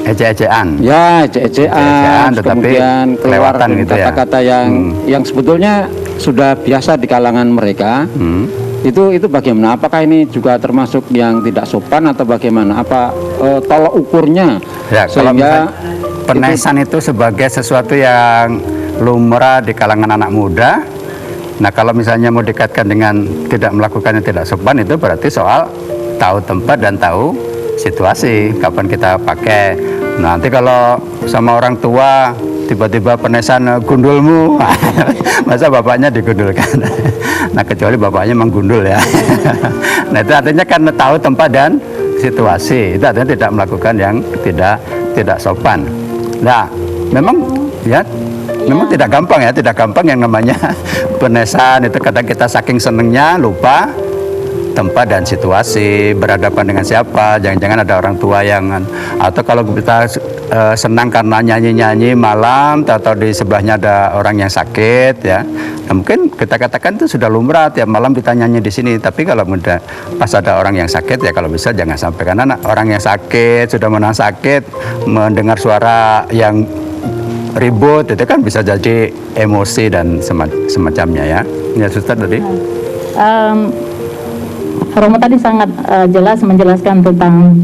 Ece-ecean. Ya, ece-ecean, kemudian keluar gitu kata-kata ya. yang sebetulnya sudah biasa di kalangan mereka. Itu bagaimana? Apakah ini juga termasuk yang tidak sopan atau bagaimana? Apa tolak ukurnya? Ya, sehingga penesan itu sebagai sesuatu yang lumrah di kalangan anak muda. Nah, kalau misalnya mau dikaitkan dengan tidak melakukan yang tidak sopan, itu berarti soal tahu tempat dan tahu situasi, kapan kita pakai Nanti kalau sama orang tua tiba-tiba penesan gundulmu, masa bapaknya digundulkan? Nah kecuali bapaknya menggundul ya. Nah itu artinya kan tahu tempat dan situasi. Itu artinya tidak melakukan yang tidak sopan. Nah memang ya. Memang tidak gampang ya, tidak gampang yang namanya penesan itu kadang kita saking senengnya lupa tempat dan situasi, berhadapan dengan siapa, jangan-jangan ada orang tua yang, atau kalau kita senang karena nyanyi-nyanyi malam atau di sebelahnya ada orang yang sakit ya, nah, mungkin kita katakan itu sudah lumrah tiap malam kita nyanyi di sini, tapi kalau mudah pas ada orang yang sakit ya kalau bisa jangan sampai, karena orang yang sakit sudah menahan sakit mendengar suara yang ribut itu kan bisa jadi emosi dan semacamnya ya. Ya Suster tadi. Romo tadi sangat jelas menjelaskan tentang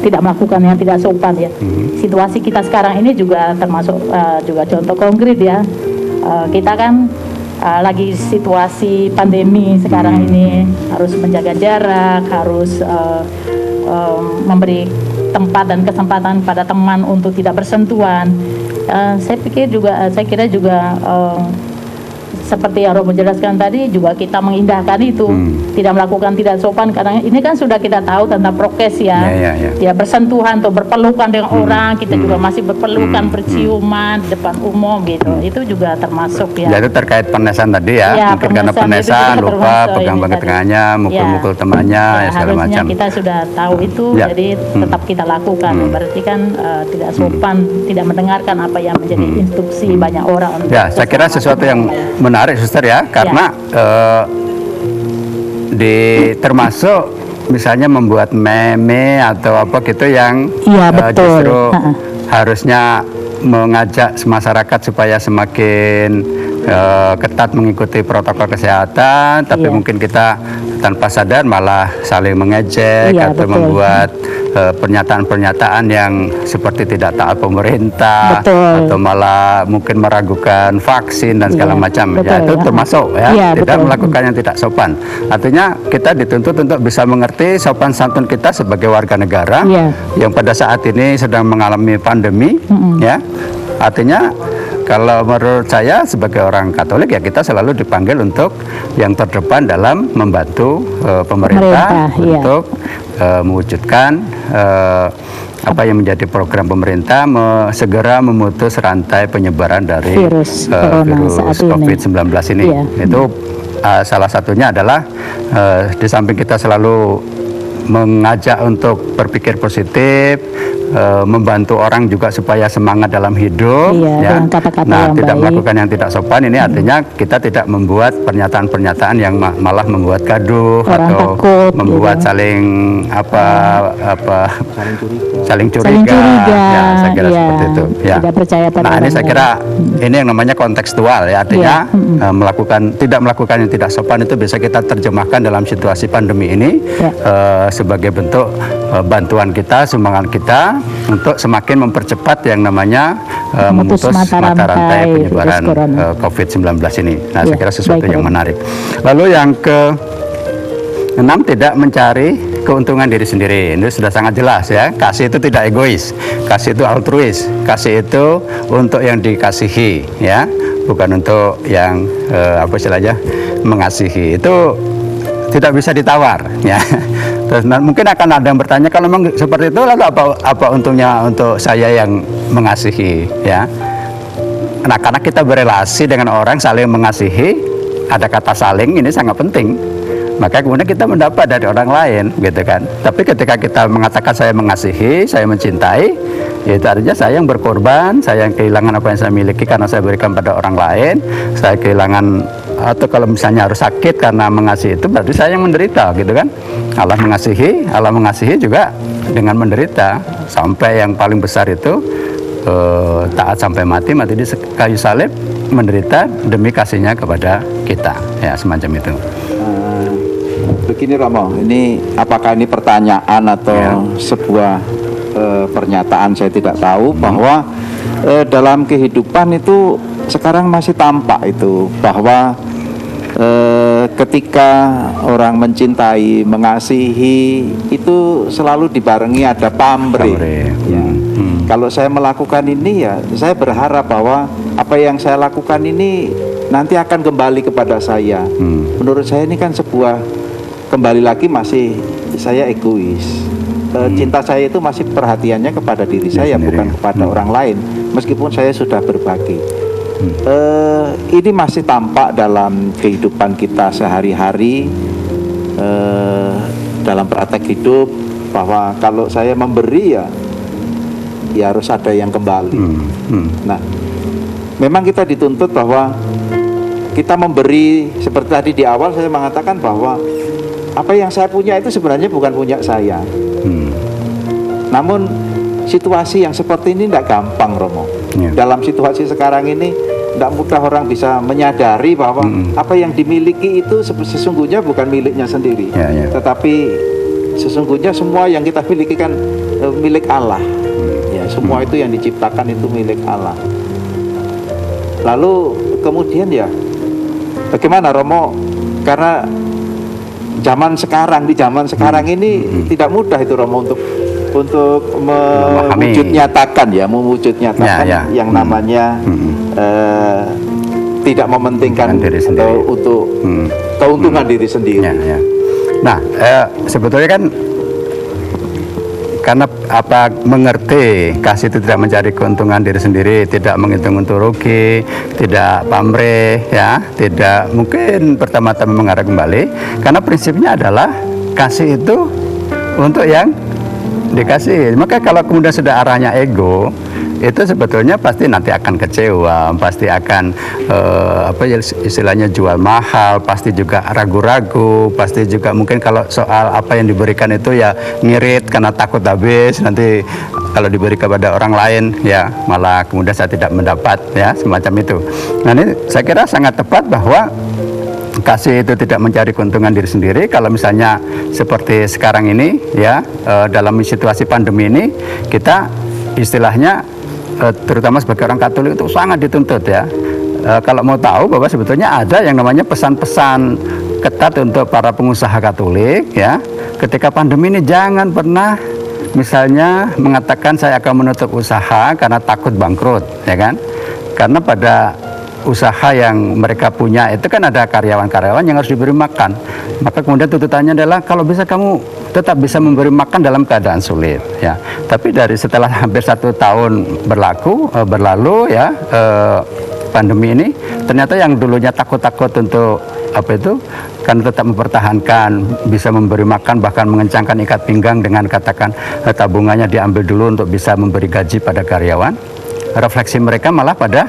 tidak melakukan yang tidak sopan ya. Situasi kita sekarang ini juga termasuk juga contoh konkret ya. Kita kan lagi situasi pandemi sekarang ini, harus menjaga jarak, harus memberi tempat dan kesempatan pada teman untuk tidak bersentuhan. Saya kira juga seperti yang Romo jelaskan tadi juga kita mengindahkan itu, tidak melakukan tidak sopan karena ini kan sudah kita tahu tentang prokes ya, ya bersentuhan atau berpelukan dengan orang, kita juga masih berpelukan, berciuman di depan umum gitu, itu juga termasuk ya. Jadi terkait penesan tadi ya, mungkin karena penesan lupa pegang-pegang tangannya, mukul-mukul temannya, ya, segala macam. Kita sudah tahu itu, jadi tetap kita lakukan. Berarti kan tidak sopan, tidak mendengarkan apa yang menjadi instruksi banyak orang. Ya, saya kira sesuatu yang menarik Suster ya, karena termasuk misalnya membuat meme atau apa gitu yang justru harusnya mengajak masyarakat supaya semakin ketat mengikuti protokol kesehatan, tapi mungkin kita tanpa sadar malah saling mengejek atau membuat pernyataan-pernyataan yang seperti tidak taat pemerintah atau malah mungkin meragukan vaksin dan segala macam. Ya itu termasuk ya, tidak melakukan yang tidak sopan. Artinya kita dituntut untuk bisa mengerti sopan santun kita sebagai warga negara yang pada saat ini sedang mengalami pandemi ya. Artinya kalau menurut saya sebagai orang Katolik ya kita selalu dipanggil untuk yang terdepan dalam membantu pemerintah untuk mewujudkan apa yang menjadi program pemerintah segera memutus rantai penyebaran dari virus COVID-19 ini. Itu salah satunya adalah di samping kita selalu mengajak untuk berpikir positif, membantu orang juga supaya semangat dalam hidup, nah tidak melakukan yang tidak sopan. Ini artinya kita tidak membuat pernyataan-pernyataan yang malah membuat gaduh orang atau takut, membuat saling saling curiga. Ya, saya kira seperti itu. Ya. Tidak percaya pada nah ini saya kira ini yang namanya kontekstual ya, artinya tidak melakukan yang tidak sopan itu bisa kita terjemahkan dalam situasi pandemi ini sebagai bentuk bantuan kita, semangat kita untuk semakin mempercepat yang namanya memutus mata rantai penyebaran COVID-19 ini. Nah, saya kira sesuatu yang menarik. Lalu yang ke-6, tidak mencari keuntungan diri sendiri. Ini sudah sangat jelas ya. Kasih itu tidak egois, kasih itu altruis, kasih itu untuk yang dikasihi ya, bukan untuk yang apa istilahnya mengasihi. Itu tidak bisa ditawar ya. Terus mungkin akan ada yang bertanya, kalau memang seperti itu lalu apa untungnya untuk saya yang mengasihi ya. Nah, karena kita berelasi dengan orang saling mengasihi, ada kata saling ini sangat penting. Maka kemudian kita mendapat dari orang lain gitu kan. Tapi ketika kita mengatakan saya mengasihi, saya mencintai, ya itu artinya saya yang berkorban, saya yang kehilangan apa yang saya miliki karena saya berikan pada orang lain, saya kehilangan, atau kalau misalnya harus sakit karena mengasihi, itu berarti saya yang menderita gitu kan. Allah mengasihi juga dengan menderita, sampai yang paling besar itu taat sampai mati di kayu salib, menderita demi kasihnya kepada kita ya, semacam itu. Begini Romo, ini apakah ini pertanyaan atau sebuah pernyataan saya tidak tahu, bahwa dalam kehidupan itu sekarang masih tampak itu bahwa ketika orang mencintai, mengasihi itu selalu dibarengi ada pamrih. Kalau saya melakukan ini ya, saya berharap bahwa apa yang saya lakukan ini nanti akan kembali kepada saya. Menurut saya ini kan sebuah, kembali lagi masih saya egois. Cinta saya itu masih perhatiannya kepada diri saya, bukan kepada orang lain. Meskipun saya sudah berbagi. Ini masih tampak dalam kehidupan kita sehari-hari, dalam praktek hidup, bahwa kalau saya memberi ya harus ada yang kembali. Nah, memang kita dituntut bahwa kita memberi, seperti tadi di awal saya mengatakan bahwa apa yang saya punya itu sebenarnya bukan punya saya. Namun situasi yang seperti ini tidak gampang, Romo. Dalam situasi sekarang ini tidak mudah orang bisa menyadari bahwa apa yang dimiliki itu sesungguhnya bukan miliknya sendiri, tetapi sesungguhnya semua yang kita miliki kan milik Allah. Ya, semua itu yang diciptakan itu milik Allah. Lalu kemudian ya, bagaimana Romo? Karena di zaman sekarang ini tidak mudah itu Romo untuk mewujud nyatakan yang namanya tidak mementingkan diri sendiri, atau untuk keuntungan diri sendiri. Nah, sebetulnya kan karena apa, mengerti kasih itu tidak mencari keuntungan diri sendiri, tidak menghitung untung rugi, tidak pamrih, ya, tidak mungkin pertama-tama mengarah kembali, karena prinsipnya adalah kasih itu untuk yang dikasih. Maka kalau kemudian sudah arahnya ego, itu sebetulnya pasti nanti akan kecewa, pasti akan istilahnya jual mahal, pasti juga ragu-ragu, pasti juga mungkin kalau soal apa yang diberikan itu ya ngirit karena takut habis, nanti kalau diberi kepada orang lain ya malah kemudian saya tidak mendapat, ya, semacam itu. Nah, ini saya kira sangat tepat bahwa kasih itu tidak mencari keuntungan diri sendiri. Kalau misalnya seperti sekarang ini, ya, dalam situasi pandemi ini, kita istilahnya terutama sebagai orang Katolik itu sangat dituntut, ya. Kalau mau tahu bahwa sebetulnya ada yang namanya pesan-pesan ketat untuk para pengusaha Katolik, ya. Ketika pandemi ini jangan pernah misalnya mengatakan saya akan menutup usaha karena takut bangkrut, ya kan? Karena pada usaha yang mereka punya itu kan ada karyawan-karyawan yang harus diberi makan. Maka kemudian tuntutannya adalah kalau bisa kamu tetap bisa memberi makan dalam keadaan sulit, ya. Tapi dari setelah hampir 1 tahun berlalu, ya, pandemi ini, ternyata yang dulunya takut-takut untuk apa itu, kan tetap mempertahankan, bisa memberi makan, bahkan mengencangkan ikat pinggang dengan katakan tabungannya diambil dulu untuk bisa memberi gaji pada karyawan. Refleksi mereka malah pada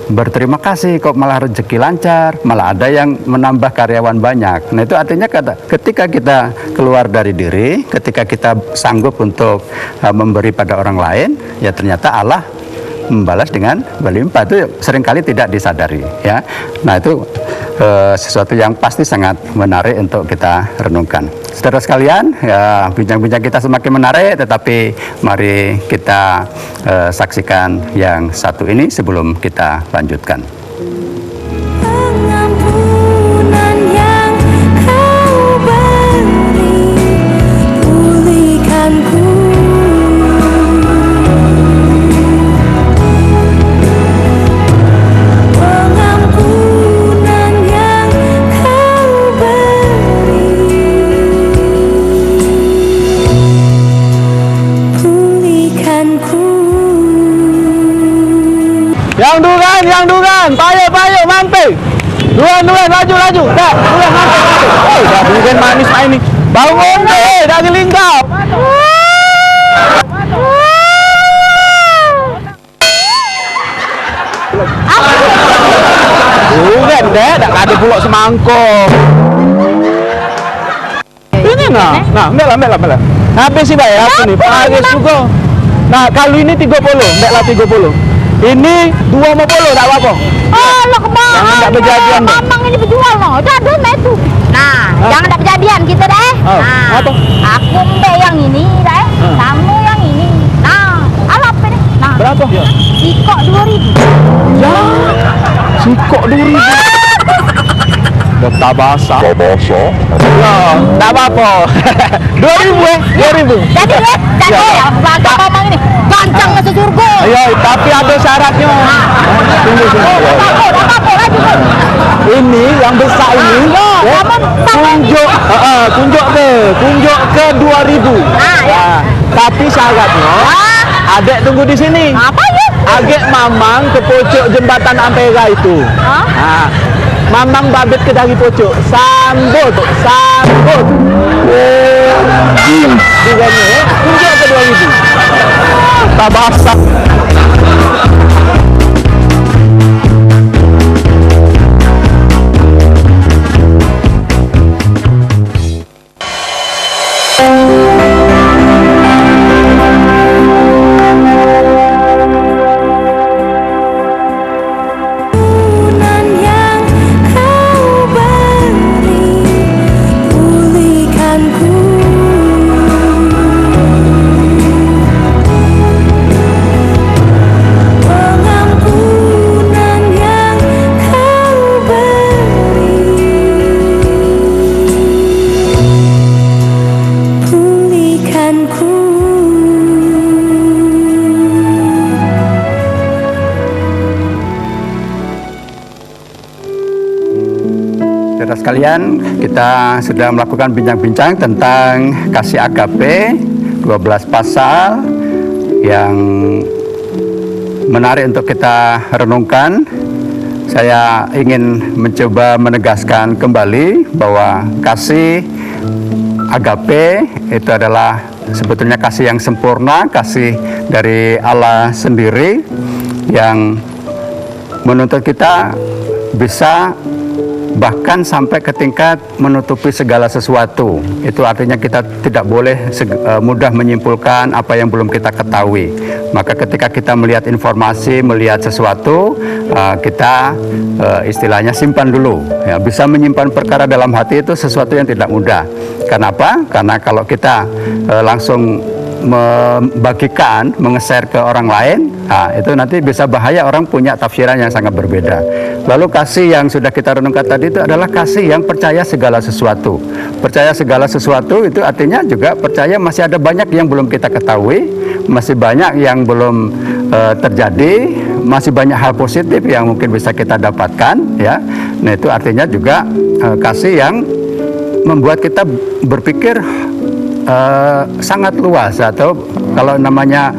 berterima kasih, kok malah rezeki lancar, malah ada yang menambah karyawan banyak. Nah, itu artinya ketika kita keluar dari diri, ketika kita sanggup untuk memberi pada orang lain, ya ternyata Allah membalas dengan berlimpah. Itu seringkali tidak disadari, ya. Nah, itu sesuatu yang pasti sangat menarik untuk kita renungkan. Saudara sekalian, ya, bincang-bincang kita semakin menarik, tetapi mari kita saksikan yang satu ini sebelum kita lanjutkan. Pengampunan yang kau beri, pulihkanku. Pengampunan yang kau beri, pulihkanku. Yang duran, payo, mantai. Duran, laju. Dah, duran, mantai. Oh, dah duran manis ini. Bangun deh, dah gelingkau. Duran deh, dah ada pulak semangkuk. Ini nah, ambil. Habis sih bayar aku nih, Pak juga. Nah, kalau ini 30, mbaklah 30. Ini 250, tak apa-apa. Oh, lo kemana? Jangan tak berjadian, Bang. Mamang ini berjual no. Dah itu. Nah, jangan tak berjadian kita deh. Nah, apa? aku mbak yang ini deh. Kamu yang ini. Nah, apa deh? Nah, berapa? Sikok 2.000. Ya, sikok 2.000. Dokter bahasa. Ya, tak apa-apa. 2.000. Jadi ya, Bapak ngomong ini gancang masuk surga. Ayo, tapi ada syaratnya. Tunggu sini. Ini yang besar ini. Tunjuk ke 2.000. Ya. Tapi syaratnya, adek tunggu di sini. Apa ya? Adek mamang ke pojok jembatan Ampera itu. Nah, mamang babit ke dari pojok. Sambut. Diganya, tunjuk ke 2.000. Tak bahasa. Saudara sekalian, kita sudah melakukan bincang-bincang tentang kasih agape, 12 pasal yang menarik untuk kita renungkan. Saya ingin mencoba menegaskan kembali bahwa kasih agape itu adalah sebetulnya kasih yang sempurna, kasih dari Allah sendiri yang menuntut kita bisa bahkan sampai ke tingkat menutupi segala sesuatu. Itu artinya kita tidak boleh mudah menyimpulkan apa yang belum kita ketahui. Maka ketika kita melihat informasi, melihat sesuatu, kita istilahnya simpan dulu. Ya, bisa menyimpan perkara dalam hati itu sesuatu yang tidak mudah. Kenapa? Karena kalau kita langsung membagikan, mengeser ke orang lain, itu nanti bisa bahaya, orang punya tafsiran yang sangat berbeda. Lalu kasih yang sudah kita renungkan tadi itu adalah kasih yang percaya segala sesuatu. Percaya segala sesuatu itu artinya juga percaya masih ada banyak yang belum kita ketahui, masih banyak yang belum terjadi, masih banyak hal positif yang mungkin bisa kita dapatkan, ya. Nah, itu artinya juga kasih yang membuat kita berpikir sangat luas, atau kalau namanya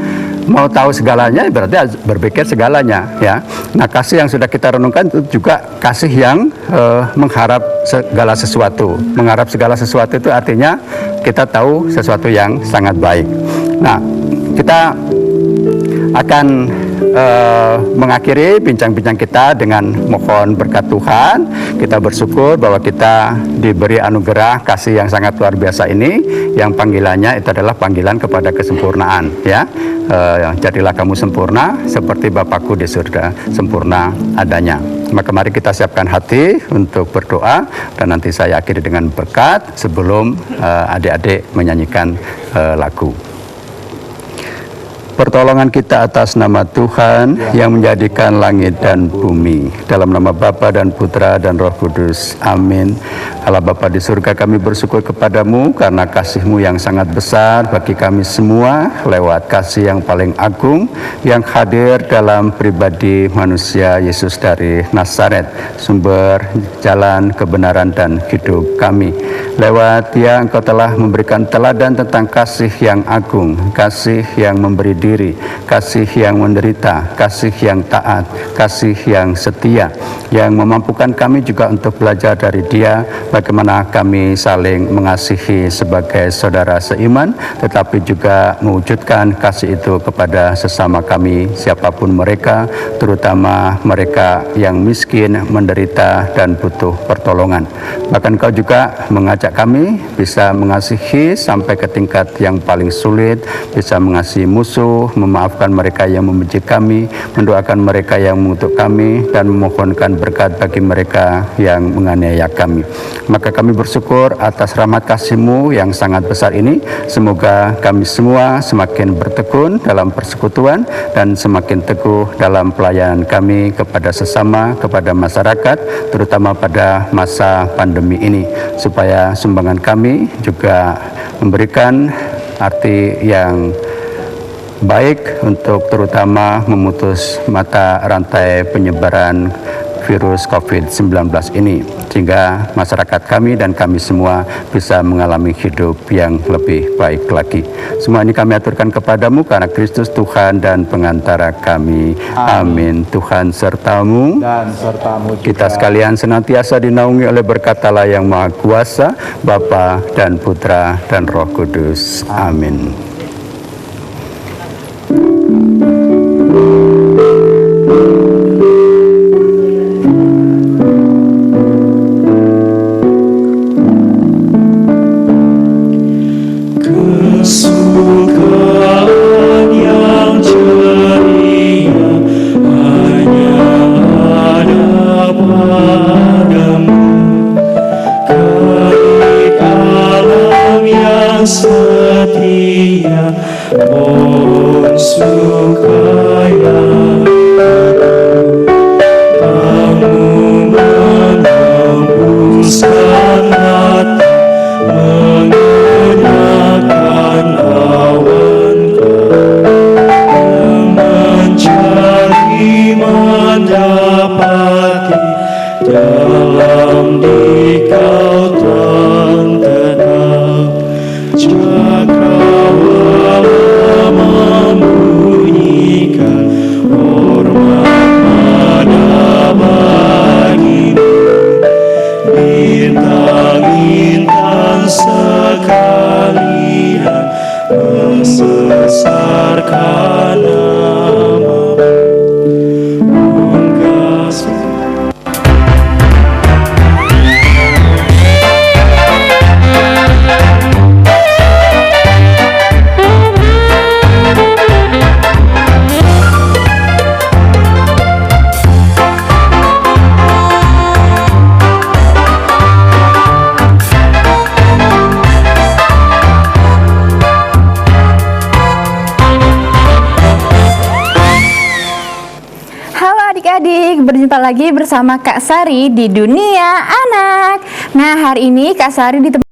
mau tahu segalanya berarti berpikir segalanya, ya. Nah, kasih yang sudah kita renungkan itu juga kasih yang mengharap segala sesuatu. Mengharap segala sesuatu itu artinya kita tahu sesuatu yang sangat baik. Nah, kita akan mengakhiri bincang-bincang kita dengan mohon berkat Tuhan. Kita bersyukur bahwa kita diberi anugerah kasih yang sangat luar biasa ini, yang panggilannya itu adalah panggilan kepada kesempurnaan, ya. Jadilah kamu sempurna seperti Bapakku di surga sempurna adanya. Maka mari kita siapkan hati untuk berdoa, dan nanti saya akhiri dengan berkat sebelum adik-adik menyanyikan lagu. Pertolongan kita atas nama Tuhan yang menjadikan langit dan bumi. Dalam nama Bapa dan Putra dan Roh Kudus. Amin. Allah Bapa di surga, kami bersyukur kepadamu karena kasih-Mu yang sangat besar bagi kami semua, lewat kasih yang paling agung yang hadir dalam pribadi manusia Yesus dari Nazaret, sumber jalan kebenaran dan hidup kami. Lewat Dia Engkau telah memberikan teladan tentang kasih yang agung, kasih yang memberi diri, kasih yang menderita, kasih yang taat, kasih yang setia, yang memampukan kami juga untuk belajar dari Dia bagaimana kami saling mengasihi sebagai saudara seiman, tetapi juga mewujudkan kasih itu kepada sesama kami, siapapun mereka, terutama mereka yang miskin, menderita, dan butuh pertolongan. Bahkan Kau juga mengajak kami bisa mengasihi sampai ke tingkat yang paling sulit, bisa mengasihi musuh, teguh, memaafkan mereka yang membenci kami, mendoakan mereka yang mengutuk kami, dan memohonkan berkat bagi mereka yang menganiaya kami. Maka kami bersyukur atas rahmat kasih-Mu yang sangat besar ini. Semoga kami semua semakin bertekun dalam persekutuan dan semakin teguh dalam pelayanan kami kepada sesama, kepada masyarakat, terutama pada masa pandemi ini, supaya sumbangan kami juga memberikan arti yang baik untuk terutama memutus mata rantai penyebaran virus COVID-19 ini, sehingga masyarakat kami dan kami semua bisa mengalami hidup yang lebih baik lagi. Semua ini kami aturkan kepadamu karena Kristus Tuhan dan pengantara kami. Amin. Tuhan sertamu, dan sertamu juga. Kita sekalian senantiasa dinaungi oleh berkat Allah yang Maha Kuasa, Bapa dan Putra dan Roh Kudus. Amin. Kesukaan yang ceria hanya ada padamu, kasih alam yang setia, mohon sukaya kamu menembuskan hati, mengenakan awan mencari mendapati dalam dikau Tuhan tetap cakrawala membunyikan hormat pada bagimu, bintang-bintang sekalian membesarkan nama-Mu. Adik-adik, berjumpa lagi bersama Kak Sari di Dunia Anak. Nah, hari ini Kak Sari ditemani